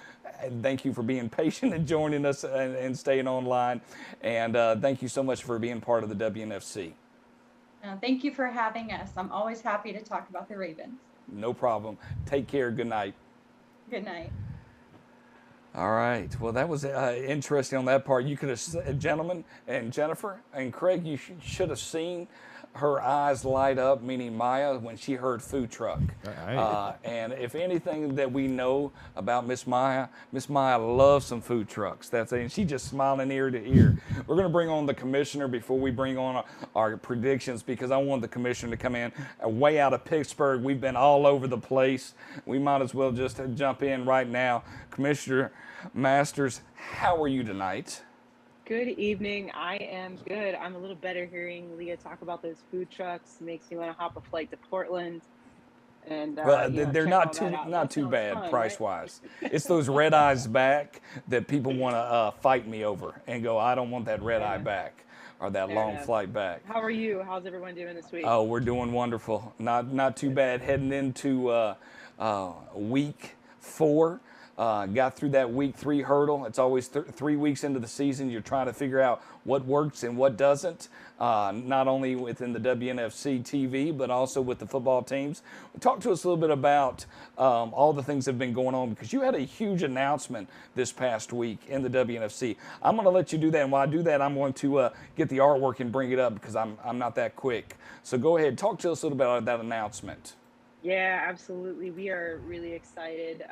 And thank you for being patient and joining us and staying online. And thank you so much for being part of the WNFC. thank you for having us. I'm always happy to talk about the Ravens. No problem. Take care. Good night. Good night. All right. Well, that was interesting on that part. You could have, gentlemen and Jennifer and Craig, you should have seen her eyes light up, meaning Maya, when she heard food truck. And if anything that we know about Miss Maya loves some food trucks. And she's just smiling ear to ear. We're going to bring on the commissioner before we bring on our predictions, because I want the commissioner to come in way out of Pittsburgh. We've been all over the place. We might as well just jump in right now. Commissioner Masters, how are you tonight? Good evening. I am good. I'm a little better hearing Leah talk about those food trucks. Makes me want to hop a flight to Portland. And well, they're not too bad fun, price right? wise. It's those red eyes back that people want to fight me over and go, I don't want that red eye back or that long flight back. How are you? How's everyone doing this week? Oh, we're doing wonderful. Not too bad. Heading into week 4. Got through that week 3 hurdle. It's always 3 weeks into the season. You're trying to figure out what works and what doesn't, not only within the WNFC TV, but also with the football teams. Talk to us a little bit about all the things that have been going on, because you had a huge announcement this past week in the WNFC. I'm going to let you do that, and while I do that, I'm going to get the artwork and bring it up, because I'm not that quick. So go ahead. Talk to us a little bit about that announcement. Yeah, absolutely. We are really excited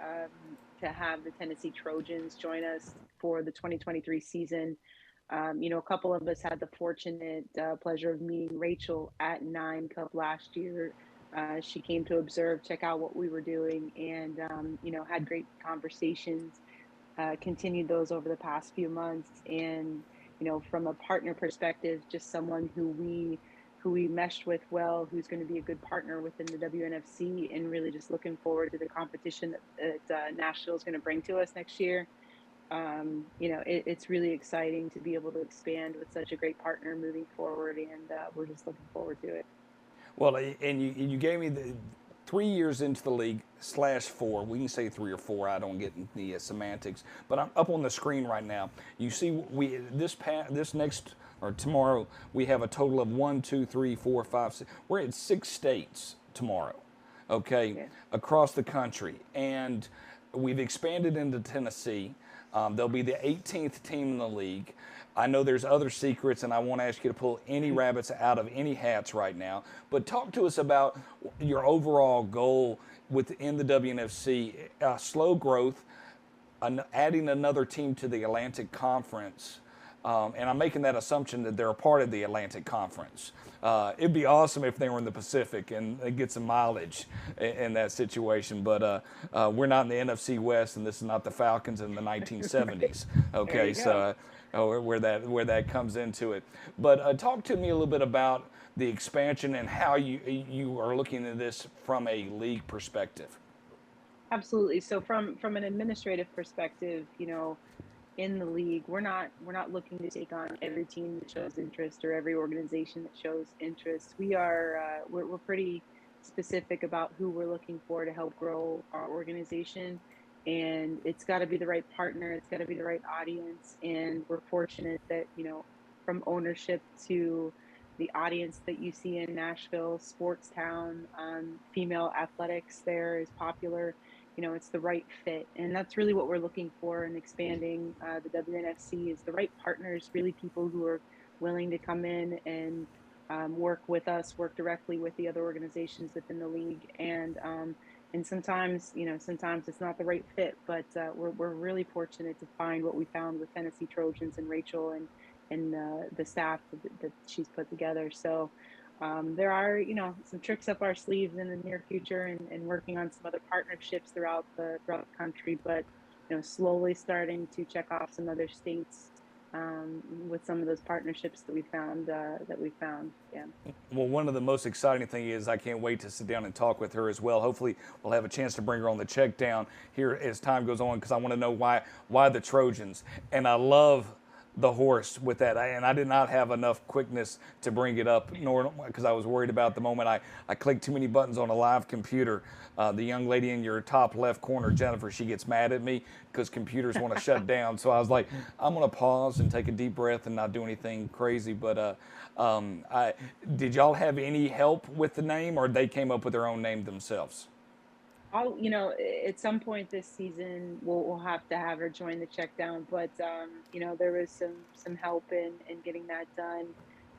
to have the Tennessee Trojans join us for the 2023 season. A couple of us had the fortunate pleasure of meeting Rachel at 9 Cup last year. She came to observe, check out what we were doing, and, had great conversations, continued those over the past few months. And, from a partner perspective, just someone who we meshed with well, who's going to be a good partner within the WNFC, and really just looking forward to the competition that Nashville is going to bring to us next year. It's really exciting to be able to expand with such a great partner moving forward, and we're just looking forward to it. Well, and you gave me the 3 years into the league /4. We can say 3 or 4. I don't get in the semantics, but I'm up on the screen right now. You see, tomorrow we have a total of 1, 2, 3, 4, 5, 6. We're in 6 states tomorrow, okay, across the country, and we've expanded into Tennessee. They'll be the 18th team in the league. I know there's other secrets, and I won't ask you to pull any rabbits out of any hats right now, but talk to us about your overall goal within the WNFC. Slow growth, adding another team to the Atlantic Conference. And I'm making that assumption that they're a part of the Atlantic Conference. It'd be awesome if they were in the Pacific and get some mileage in that situation. But we're not in the NFC West, and this is not the Falcons in the 1970s. Okay, so where that comes into it. But talk to me a little bit about the expansion and how you are looking at this from a league perspective. Absolutely. So from an administrative perspective, in the league, we're not looking to take on every team that shows interest or every organization that shows interest. We're pretty specific about who we're looking for to help grow our organization, and it's got to be the right partner, it's got to be the right audience. And we're fortunate that from ownership to the audience that you see in Nashville, sports town, female athletics there is popular. It's the right fit. And that's really what we're looking for in expanding the WNFC, is the right partners, really people who are willing to come in and work with us, work directly with the other organizations within the league, and sometimes, sometimes it's not the right fit, but we're really fortunate to find what we found with Tennessee Trojans and Rachel and the staff that she's put together. So there are, some tricks up our sleeves in the near future, and working on some other partnerships throughout the country, but slowly starting to check off some other states with some of those partnerships that we found. Yeah. Well, one of the most exciting things is I can't wait to sit down and talk with her as well. Hopefully, we'll have a chance to bring her on the check down here as time goes on, because I want to know why the Trojans. And I love the horse with that, and I did not have enough quickness to bring it up, nor because I was worried about the moment I clicked too many buttons on a live computer. The young lady in your top left corner, Jennifer, she gets mad at me because computers want to shut down. So I was like, I'm going to pause and take a deep breath and not do anything crazy. But did y'all have any help with the name, or they came up with their own name themselves? At some point this season, we'll have to have her join the check down. But there was some help in getting that done.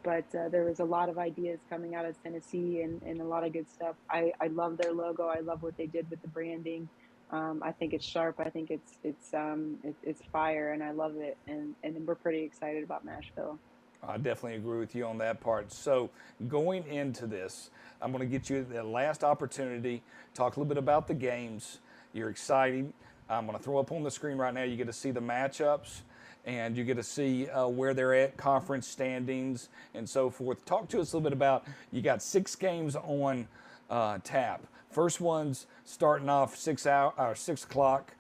But there was a lot of ideas coming out of Tennessee and a lot of good stuff. I love their logo. I love what they did with the branding. I think it's sharp. I think it's fire, and I love it. And we're pretty excited about Nashville. I definitely agree with you on that part. So going into this, I'm going to get you the last opportunity, talk a little bit about the games. You're excited. I'm going to throw up on the screen right now. You get to see the matchups, and you get to see where they're at, conference standings, and so forth. Talk to us a little bit about, you got 6 games on tap. First one's starting off 6 o'clock.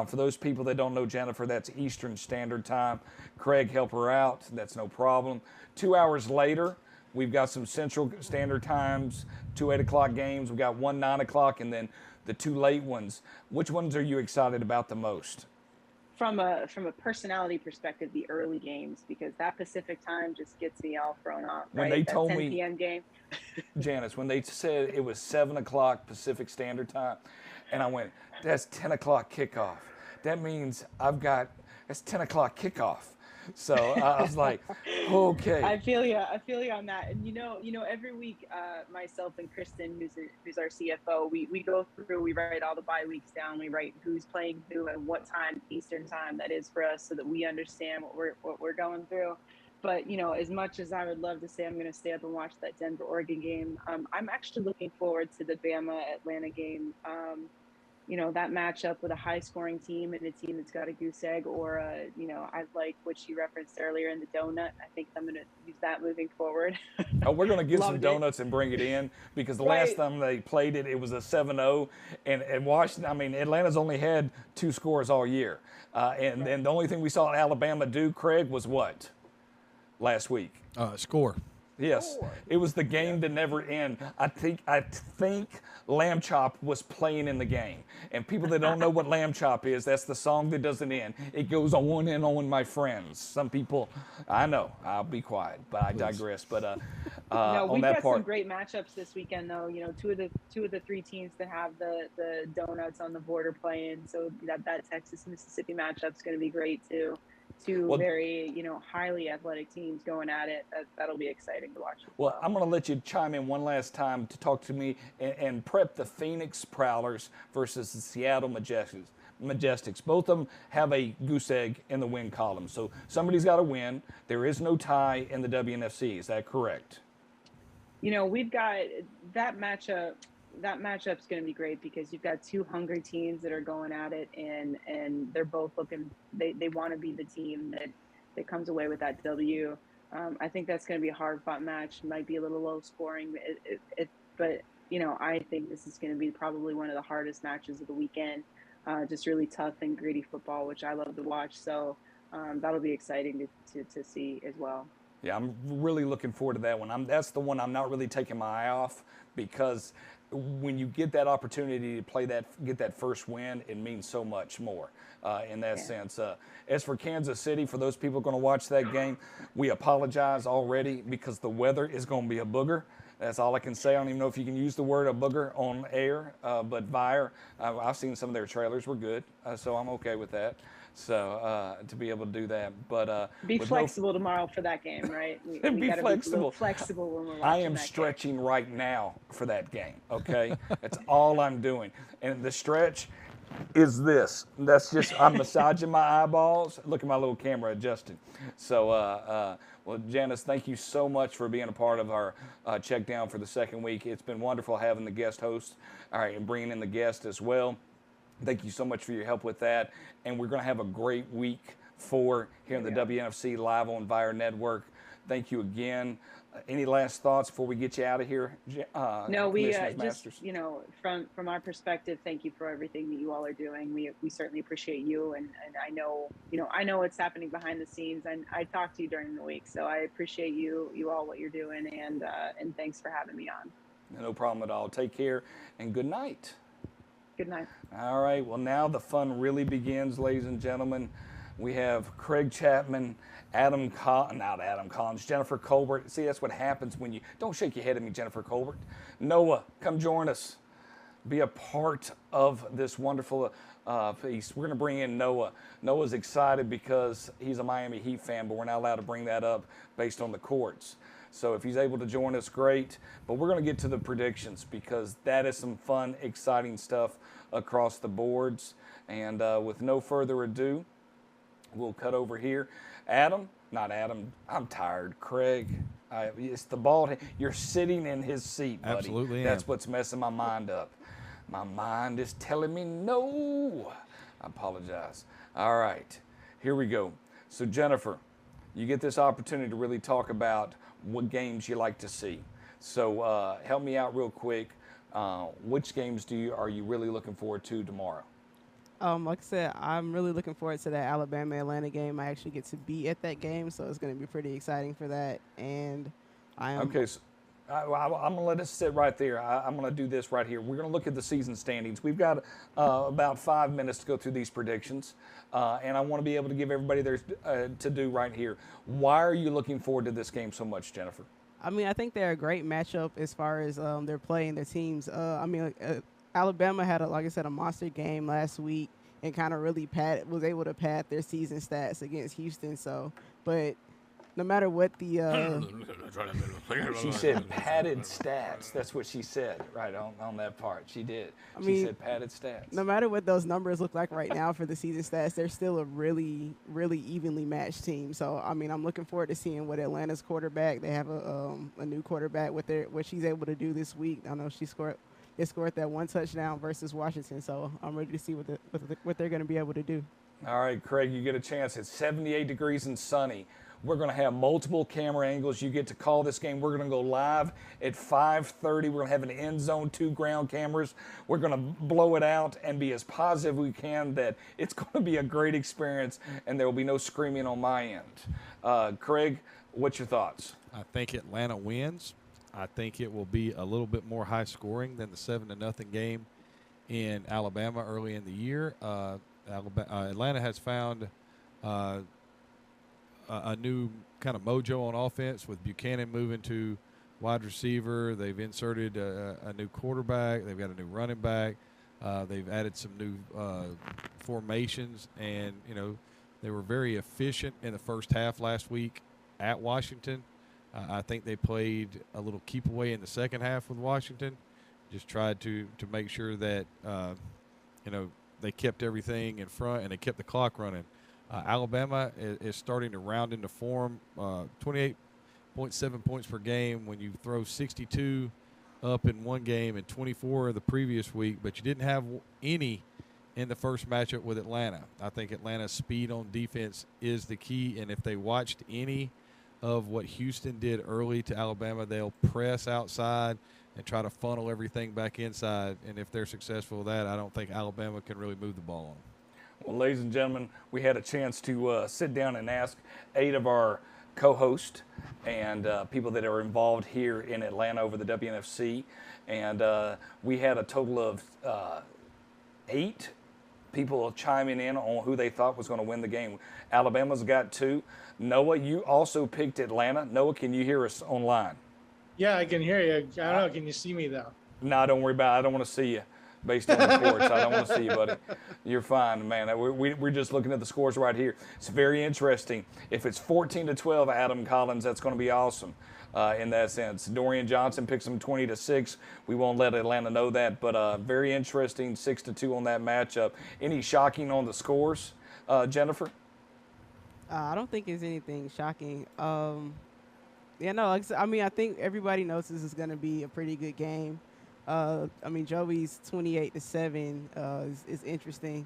For those people that don't know Jennifer, that's Eastern Standard Time. Craig, help her out. That's no problem. 2 hours later, we've got some Central Standard Times, 2 8 o'clock games. We've got 1 9 o'clock, and then the 2 late ones. Which ones are you excited about the most? From a personality perspective, the early games, because that Pacific time just gets me all thrown off. When right? they that told 10 me, p.m. game. Janice, when they said it was 7 o'clock Pacific Standard Time, and I went, that's 10 o'clock kickoff. That means that's 10 o'clock kickoff. So I was like, okay. I feel you on that. And every week, myself and Kristen, who's our CFO, we go through, we write all the bye weeks down. We write who's playing who and what time Eastern time that is for us, so that we understand what we're going through. But as much as I would love to say I'm going to stay up and watch that Denver Oregon game, I'm actually looking forward to the Bama Atlanta game. That matchup with a high-scoring team and a team that's got a goose egg, or I like what she referenced earlier in the donut. I think I'm going to use that moving forward. Oh, we're going to get some donuts and bring it in, because the last time they played it, it was a 7-0, and Washington. Atlanta's only had 2 scores all year, and the only thing we saw Alabama do, Craig, was what last week? Score. Yes, it was the game that never ended. I think Lamb Chop was playing in the game. And people that don't know what Lamb Chop is, that's the song that doesn't end. It goes on and on, my friends. Some people, I know, I'll be quiet, but I digress. But no, we've got some great matchups this weekend, though. Two of the 3 teams that have the donuts on the border playing. So that Texas Mississippi matchup's going to be great too. 2 very, highly athletic teams going at it. That'll be exciting to watch. Well, I'm going to let you chime in one last time to talk to me and prep the Phoenix Prowlers versus the Seattle Majestics. Both of them have a goose egg in the win column. So somebody's got to win. There is no tie in the WNFC. Is that correct? We've got that matchup. That matchup's going to be great, because you've got 2 hungry teams that are going at it, and they're both looking. They want to be the team that comes away with that W. I think that's going to be a hard-fought match. Might be a little low scoring, but I think this is going to be probably one of the hardest matches of the weekend. Just really tough and gritty football, which I love to watch. So that'll be exciting to see as well. Yeah, I'm really looking forward to that one. That's the one I'm not really taking my eye off, because when you get that opportunity to play get that first win, it means so much more in that sense. As for Kansas City, for those people going to watch that game, we apologize already, because the weather is going to be a booger. That's all I can say. I don't even know if you can use the word a booger on air, but Vire, I've seen some of their trailers were good, so I'm okay with that. So to be able to do that, but Be with flexible tomorrow for that game, right? We be gotta flexible. be a little flexible when we're watching I am that game. stretching right now for that game. Okay, that's all I'm doing, and the stretch is this. That's just I'm massaging my eyeballs. Look at my little camera adjusting. So, well, Janice, thank you so much for being a part of our check down for the second week. It's been wonderful having the guest host, all right, and bringing in the guest as well. Thank you so much for your help with that, and we're going to have a great week 4 here in the WNFC live on Vire Network. Thank you again. Any last thoughts before we get you out of here? No, we Commissioners, just, Masters? from our perspective, thank you for everything that you all are doing. We certainly appreciate you, and I know, I know what's happening behind the scenes, and I talked to you during the week, so I appreciate you all what you're doing, and thanks for having me on. No problem at all. Take care and good night. Good night. All right. Well, now the fun really begins, ladies and gentlemen. We have Craig Chapman, not Adam Collins, Jennifer Colbert. See, that's what happens when you don't shake your head at me, Jennifer Colbert. Noah, come join us. Be a part of this wonderful piece. We're going to bring in Noah. Noah's excited because he's a Miami Heat fan, but we're not allowed to bring that up based on the courts. So if he's able to join us, great. But we're going to get to the predictions because that is some fun, exciting stuff across the boards. And with no further ado, we'll cut over here. I'm tired. Craig, it's the bald head. You're sitting in his seat, buddy. Absolutely. That's what's messing my mind up. My mind is telling me no. I apologize. All right, here we go. So Jennifer, you get this opportunity to really talk about what games you like to see. So help me out real quick. Which games are you really looking forward to tomorrow? Like I said, I'm really looking forward to that Alabama-Atlanta game. I actually get to be at that game, so it's going to be pretty exciting for that. And I am Okay, so I'm going to let it sit right there. I'm going to do this right here. We're going to look at the season standings. We've got about 5 minutes to go through these predictions, and I want to be able to give everybody their to do right here. Why are you looking forward to this game so much, Jennifer? I mean, I think they're a great matchup as far as they're playing their teams. Alabama had, like I said, a monster game last week and kind of really was able to pad their season stats against Houston. So, but no matter what the she said padded stats. That's what she said right on that part. She did. She said padded stats. No matter what those numbers look like right now for the season stats, they're still a really, really evenly matched team. So, I mean, I'm looking forward to seeing what Atlanta's quarterback. They have a new quarterback what she's able to do this week. I know she scored that one touchdown versus Washington. So I'm ready to see what they're going to be able to do. All right, Craig, you get a chance. It's 78 degrees and sunny. We're going to have multiple camera angles. You get to call this game. We're going to go live at 5:30. We're going to have an end zone, 2 ground cameras. We're going to blow it out and be as positive we can that it's going to be a great experience and there will be no screaming on my end. Craig, what's your thoughts? I think Atlanta wins. I think it will be a little bit more high scoring than the 7-0 game in Alabama early in the year. Atlanta has found a new kind of mojo on offense with Buchanan moving to wide receiver. They've inserted a new quarterback. They've got a new running back. They've added some new formations, and they were very efficient in the first half last week at Washington. I think they played a little keep away in the second half with Washington. Just tried to make sure that they kept everything in front and they kept the clock running. Alabama is starting to round into form. 28.7 points per game when you throw 62 up in one game and 24 the previous week, but you didn't have any in the first matchup with Atlanta. I think Atlanta's speed on defense is the key, and if they watched any of what Houston did early to Alabama, they'll press outside and try to funnel everything back inside, and if they're successful with that, I don't think Alabama can really move the ball on them. Well, ladies and gentlemen, we had a chance to sit down and ask 8 of our co-hosts and people that are involved here in Atlanta over the WNFC, and we had a total of 8 people chiming in on who they thought was going to win the game. Alabama's got 2. Noah, you also picked Atlanta. Noah, can you hear us online? Yeah, I can hear you. I don't know. Can you see me, though? No, don't worry about it. I don't want to see you. based on reports. I don't want to see you, buddy. You're fine, man. We're just looking at the scores right here. It's very interesting. If it's 14-12, Adam Collins, that's going to be awesome in that sense. Dorian Johnson picks them 20-6. We won't let Atlanta know that, but very interesting, 6-2 on that matchup. Any shocking on the scores, Jennifer? I don't think it's anything shocking. Yeah, no, I mean, I think everybody knows this is going to be a pretty good game. I mean, Joey's 28-7 is interesting.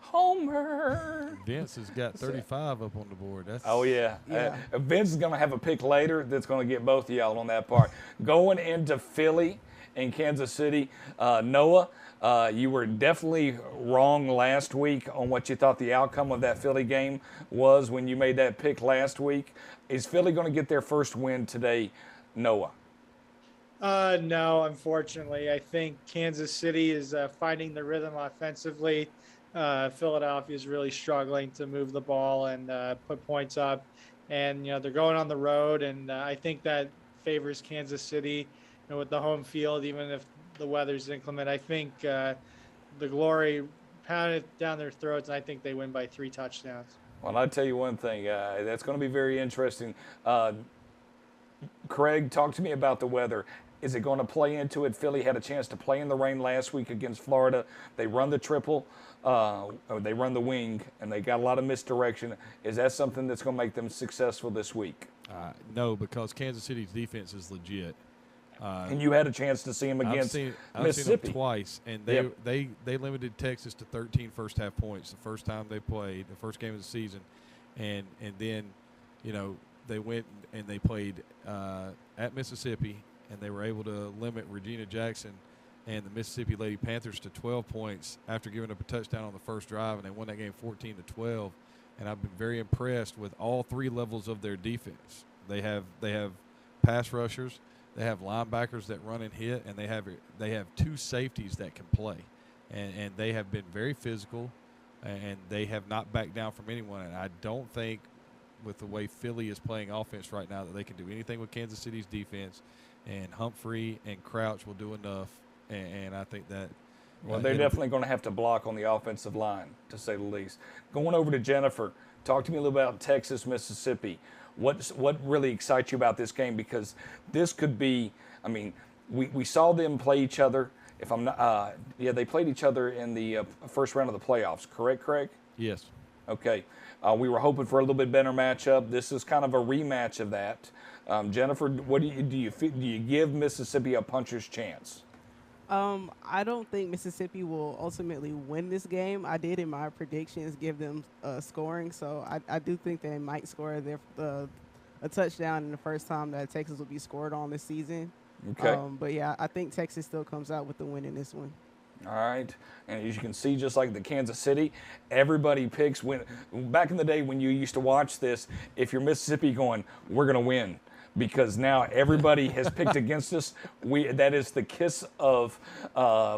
Homer. Vince has got 35 up on the board. That's Oh, yeah. Yeah. Vince is going to have a pick later that's going to get both of y'all on that part. Going into Philly and Kansas City, Noah, you were definitely wrong last week on what you thought the outcome of that Philly game was when you made that pick last week. Is Philly going to get their first win today, Noah? No, unfortunately. I think Kansas City is finding the rhythm offensively. Philadelphia is really struggling to move the ball and put points up. And, they're going on the road, and I think that favors Kansas City with the home field, even if the weather's inclement. I think the Glory pounded down their throats, and I think they win by 3 touchdowns. Well, I'll tell you one thing. That's going to be very interesting. Craig, talk to me about the weather. Is it going to play into it? Philly had a chance to play in the rain last week against Florida. They run the triple, or they run the wing, and they got a lot of misdirection. Is that something that's going to make them successful this week? No, because Kansas City's defense is legit. And you had a chance to see them against I've Mississippi. seen them twice, and they limited Texas to 13 first-half points the first time they played, the first game of the season. And then, they went and they played at Mississippi, and they were able to limit Regina Jackson and the Mississippi Lady Panthers to 12 points after giving up a touchdown on the first drive, and they won that game 14-12. And I've been very impressed with all 3 levels of their defense. They have pass rushers, they have linebackers that run and hit, and they have 2 safeties that can play. And they have been very physical, and they have not backed down from anyone. And I don't think with the way Philly is playing offense right now that they can do anything with Kansas City's defense. And Humphrey and Crouch will do enough, and I think that. Well, they're definitely going to have to block on the offensive line, to say the least. Going over to Jennifer, talk to me a little bit about Texas, Mississippi. What really excites you about this game? Because this could be, I mean, we saw them play each other. If I'm not, they played each other in the first round of the playoffs. Correct, Craig? Yes. Okay. We were hoping for a little bit better matchup. This is kind of a rematch of that. Jennifer, what do you give Mississippi a puncher's chance? I don't think Mississippi will ultimately win this game. I did in my predictions give them scoring, so I do think they might score a touchdown in the first time that Texas will be scored on this season. Okay. But yeah, I think Texas still comes out with the win in this one. All right. And as you can see, just like the Kansas City, everybody picks back in the day when you used to watch this, if you're Mississippi going, we're going to win. Because now everybody has picked against us. That is the kiss of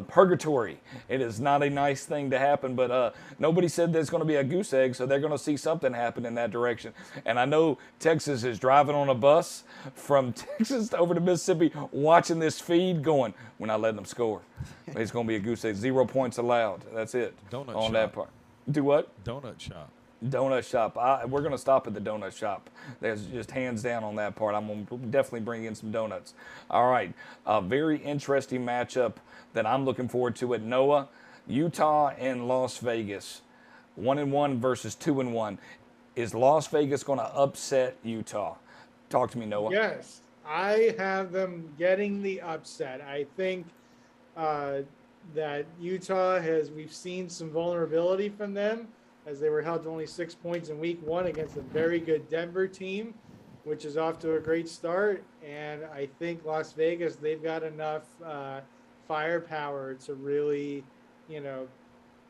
purgatory. It is not a nice thing to happen, but nobody said there's going to be a goose egg, so they're going to see something happen in that direction. And I know Texas is driving on a bus from Texas over to Mississippi, watching this feed going, we're not letting them score. It's going to be a goose egg. 0 points allowed. That's it. Donut on shop. that part. Do what? Donut shop. Donut shop. We're going to stop at the donut shop. There's just hands down on that part. I'm going to definitely bring in some donuts. All right. A very interesting matchup that I'm looking forward to at Noah. Utah and Las Vegas. 1-1 versus 2-1. Is Las Vegas going to upset Utah? Talk to me, Noah. Yes. I have them getting the upset. I think that Utah we've seen some vulnerability from them, as they were held to only 6 points in week 1 against a very good Denver team, which is off to a great start. And I think Las Vegas, they've got enough firepower to really,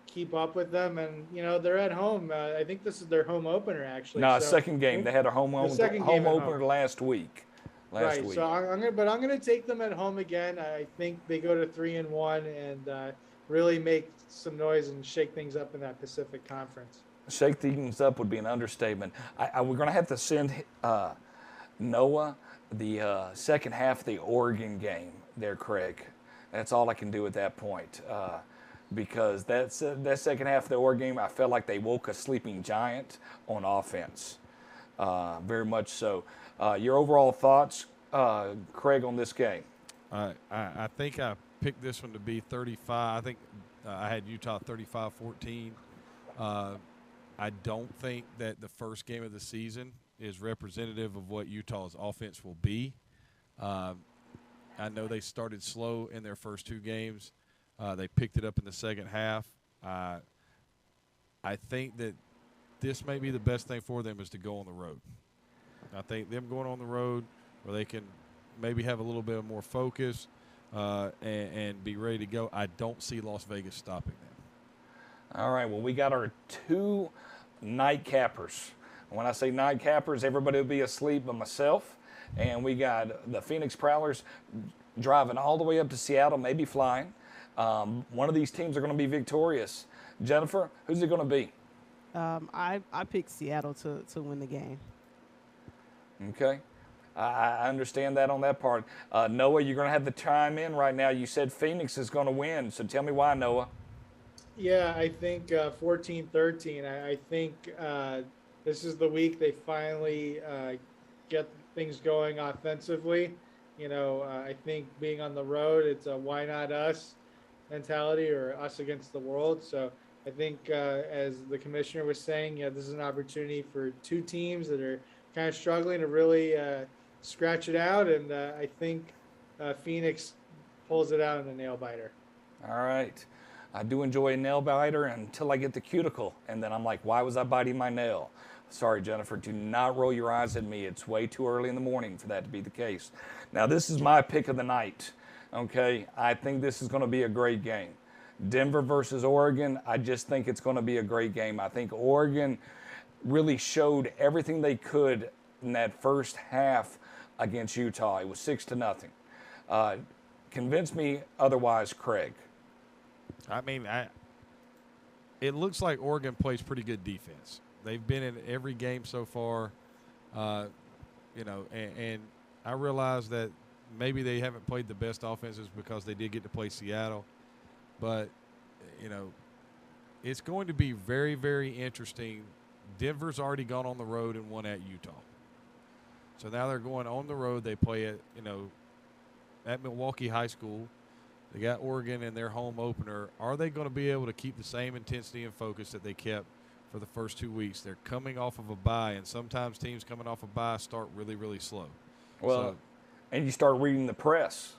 keep up with them. And, they're at home. I think this is their home opener, actually. No, second game. They had a home opener last week. Right. So I'm going to take them at home again. I think they go to 3-1 and really make some noise and shake things up in that Pacific Conference. Shake things up would be an understatement. We're going to have to send Noah the second half of the Oregon game there, Craig. That's all I can do at that point. because that second half of the Oregon game, I felt like they woke a sleeping giant on offense. Very much so. Your overall thoughts, Craig, on this game? I think I picked this one to be 35. I think I had Utah 35-14. I don't think that the first game of the season is representative of what Utah's offense will be. I know they started slow in their first two games. They picked it up in the second half. I think that this may be the best thing for them is to go on the road. I think them going on the road where they can maybe have a little bit more focus and be ready to go. I don't see Las Vegas stopping them. All right, well, we got our two night cappers. When I say night cappers, everybody will be asleep but myself. And we got the Phoenix Prowlers driving all the way up to Seattle, maybe flying. One of these teams are going to be victorious. Jennifer, who's it going to be? I picked Seattle to win the game. Okay. I understand that on that part. Noah, you're going to have the chime in right now. You said Phoenix is going to win, so tell me why, Noah. Yeah, I think 14-13. I think this is the week they finally get things going offensively. I think being on the road, it's a why not us mentality or us against the world. So I think as the commissioner was saying, this is an opportunity for two teams that are kind of struggling to really scratch it out. And I think Phoenix pulls it out in a nail biter. All right. I do enjoy a nail biter until I get the cuticle. And then I'm like, why was I biting my nail? Sorry, Jennifer, do not roll your eyes at me. It's way too early in the morning for that to be the case. Now, this is my pick of the night, okay? I think this is going to be a great game. Denver versus Oregon, I just think it's going to be a great game. I think Oregon really showed everything they could in that first half against Utah. It was 6-0. Convince me otherwise, Craig. I mean, it looks like Oregon plays pretty good defense. They've been in every game so far, and I realize that maybe they haven't played the best offenses because they did get to play Seattle. But, it's going to be very, very interesting. Denver's already gone on the road and won at Utah. So now they're going on the road. They play at Milwaukee High School. They got Oregon in their home opener. Are they going to be able to keep the same intensity and focus that they kept for the first 2 weeks? They're coming off of a bye, and sometimes teams coming off a bye start really, really slow. Well, and you start reading the press.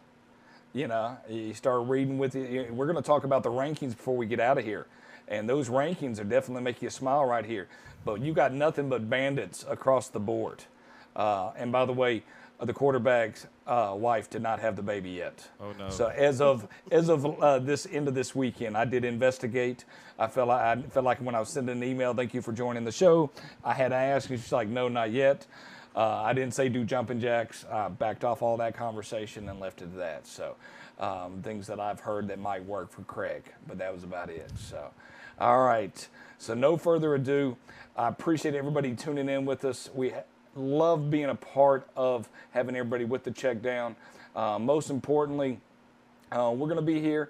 You start reading with it. We're going to talk about the rankings before we get out of here. And those rankings are definitely making you smile right here. But you got nothing but bandits across the board. And by the way, the quarterback's wife did not have the baby yet. Oh no! So as of this end of this weekend, I did investigate. I felt like when I was sending an email, thank you for joining the show, I had to ask, and she's like, no, not yet. I didn't say do jumping jacks. I backed off all that conversation and left it at that. So things that I've heard that might work for Craig, but that was about it. So, all right. So no further ado. I appreciate everybody tuning in with us. We love being a part of having everybody with the check down. Most importantly, we're going to be here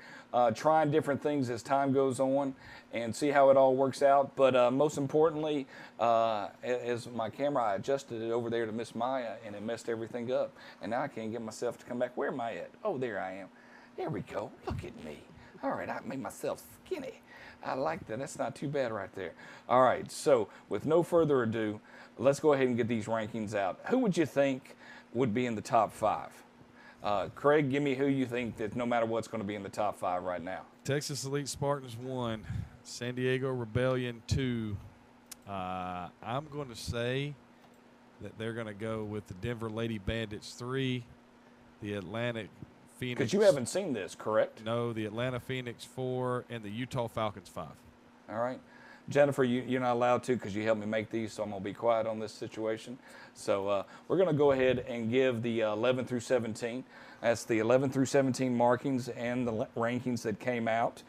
trying different things as time goes on and see how it all works out. But most importantly, as my camera, I adjusted it over there to Miss Maya, and it messed everything up. And now I can't get myself to come back. Where am I at? Oh, there I am. There we go. Look at me. All right, I made myself skinny. I like that. That's not too bad right there. All right, so with no further ado, let's go ahead and get these rankings out. Who would you think would be in the top 5? Craig, give me who you think that no matter what's going to be in the top 5 right now. Texas Elite Spartans 1, San Diego Rebellion 2. I'm going to say that they're going to go with the Denver Lady Bandits 3, the Atlanta Phoenix. Because you haven't seen this, correct? No, the Atlanta Phoenix 4, and the Utah Falcons 5. All right. Jennifer, you're not allowed to because you helped me make these, so I'm going to be quiet on this situation. So we're going to go ahead and give the 11 through 17. That's the 11 through 17 markings and the rankings that came out.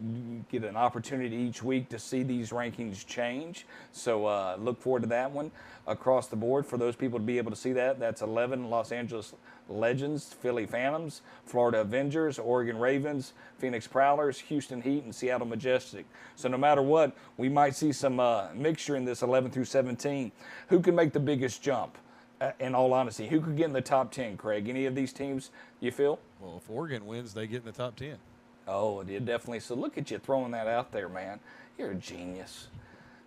you get an opportunity each week to see these rankings change. So look forward to that one across the board. For those people to be able to see that, that's 11 Los Angeles Legends, Philly Phantoms, Florida Avengers, Oregon Ravens, Phoenix Prowlers, Houston Heat, and Seattle Majestic. So no matter what, we might see some mixture in this 11 through 17. Who can make the biggest jump? In all honesty, who could get in the top 10, Craig? Any of these teams, you feel? Well, if Oregon wins, they get in the top 10. Oh, yeah, definitely. So look at you throwing that out there, man. You're a genius.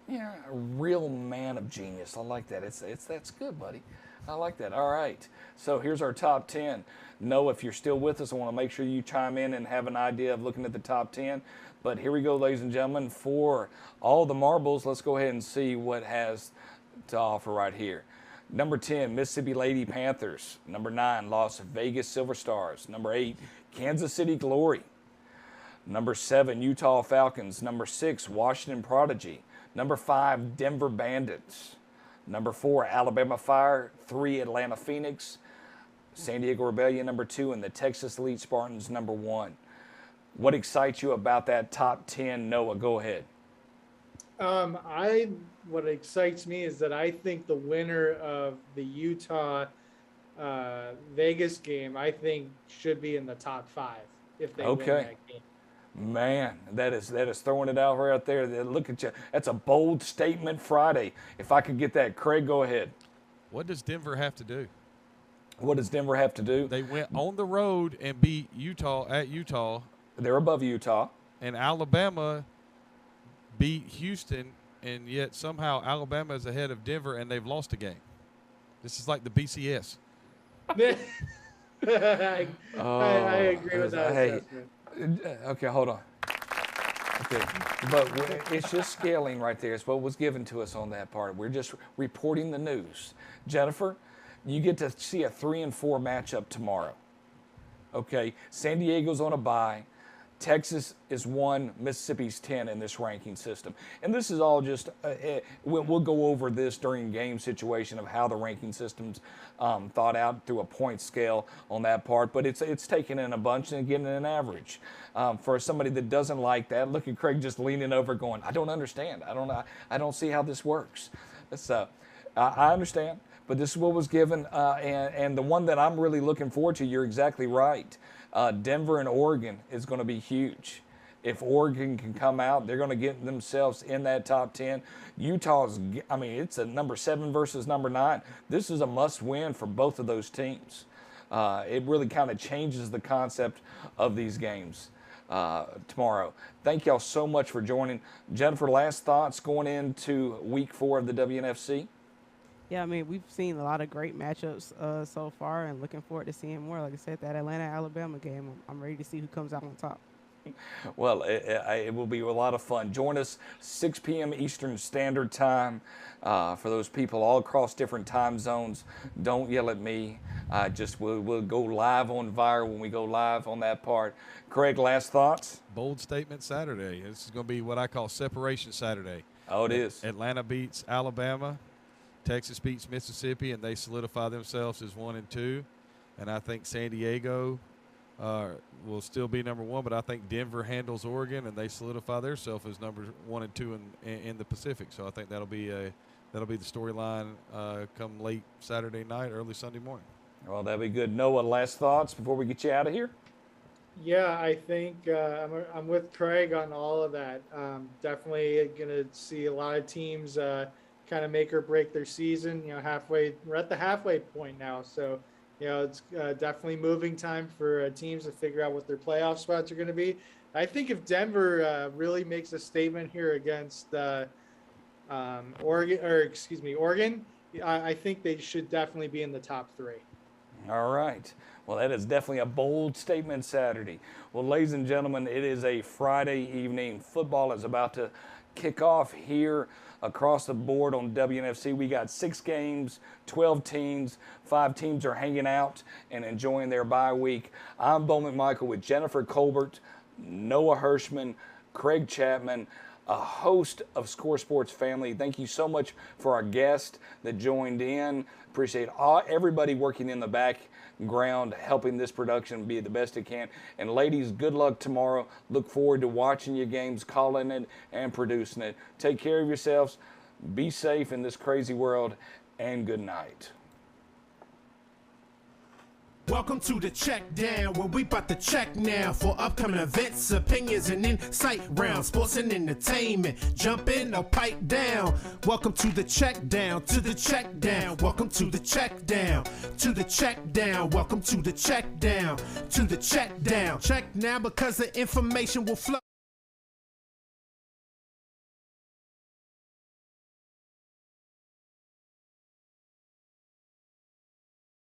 You're a real man of genius. I like that. That's good, buddy. I like that. All right. So here's our top 10. Noah, if you're still with us, I want to make sure you chime in and have an idea of looking at the top 10. But here we go, ladies and gentlemen. For all the marbles, let's go ahead and see what has to offer right here. Number 10, Mississippi Lady Panthers. Number 9, Las Vegas Silver Stars. Number 8, Kansas City Glory. Number 7, Utah Falcons. Number 6, Washington Prodigy. Number 5, Denver Bandits. Number 4, Alabama Fire. 3, Atlanta Phoenix. San Diego Rebellion, number 2, and the Texas Elite Spartans, number 1. What excites you about that top 10, Noah? Go ahead. What excites me is that I think the winner of the Utah Vegas game, I think, should be in the top 5 if they win that game. Man, that is throwing it out right there. Look at you. That's a bold statement Friday. If I could get that, Craig, go ahead. What does Denver have to do? What does Denver have to do? They went on the road and beat Utah at Utah. They're above Utah. And Alabama beat Houston, and yet somehow Alabama is ahead of Denver, and they've lost a game. This is like the BCS. I agree with that assessment. Okay, hold on. Okay, but it's just scaling right there. It's what was given to us on that part. We're just reporting the news. Jennifer, you get to see a 3 and 4 matchup tomorrow. Okay, San Diego's on a bye. Texas is 1, Mississippi's 10 in this ranking system. And this is all just, we'll go over this during game situation of how the ranking system's thought out through a point scale on that part. But it's taken in a bunch and getting an average. For somebody that doesn't like that, look at Craig just leaning over going, I don't understand. I don't see how this works. So I understand. But this is what was given. And the one that I'm really looking forward to, you're exactly right. Denver and Oregon is going to be huge. If Oregon can come out, they're going to get themselves in that top 10. Utah's, it's a number 7 versus number 9. This is a must win for both of those teams. It really kind of changes the concept of these games tomorrow. Thank y'all so much for joining. Jennifer, last thoughts going into week 4 of the WNFC? Yeah, we've seen a lot of great matchups so far, and looking forward to seeing more. Like I said, that Atlanta-Alabama game, I'm ready to see who comes out on top. Well, it will be a lot of fun. Join us 6 p.m. Eastern Standard Time for those people all across different time zones. Don't yell at me. We'll go live on Vire when we go live on that part. Craig, last thoughts? Bold statement Saturday. This is going to be what I call separation Saturday. Oh, it is. Atlanta beats Alabama. Texas beats Mississippi, and they solidify themselves as 1 and 2. And I think San Diego will still be number 1, but I think Denver handles Oregon, and they solidify themselves as number 1 and 2 in the Pacific. So I think that'll be the storyline come late Saturday night, early Sunday morning. Well, that'll be good. Noah, last thoughts before we get you out of here? Yeah, I think I'm with Craig on all of that. Definitely going to see a lot of teams kind of make or break their season. We're at the halfway point now, so it's definitely moving time for teams to figure out what their playoff spots are going to be. I think if Denver really makes a statement here against Oregon, I think they should definitely be in the top 3. All right. Well, that is definitely a bold statement Saturday. Well, ladies and gentlemen, it is a Friday evening. Football is about to kick off here across the board on WNFC. We got 6 games, 12 teams. 5 teams are hanging out and enjoying their bye week. I'm Bo McMichael with Jennifer Colbert, Noah Hirschman, Craig Chapman. a host of Score Sports family. Thank you so much for our guest that joined in. Appreciate everybody working in the background, helping this production be the best it can. And ladies, good luck tomorrow. Look forward to watching your games, calling it, and producing it. Take care of yourselves. Be safe in this crazy world, and good night. Welcome to the check down, where we bout to check now for upcoming events, opinions, and insight rounds, sports and entertainment. Jump in or pipe down. Welcome to the check down, to the check down. Welcome to the check down, to the check down. Welcome to the check down, to the check down. Check now because the information will flow.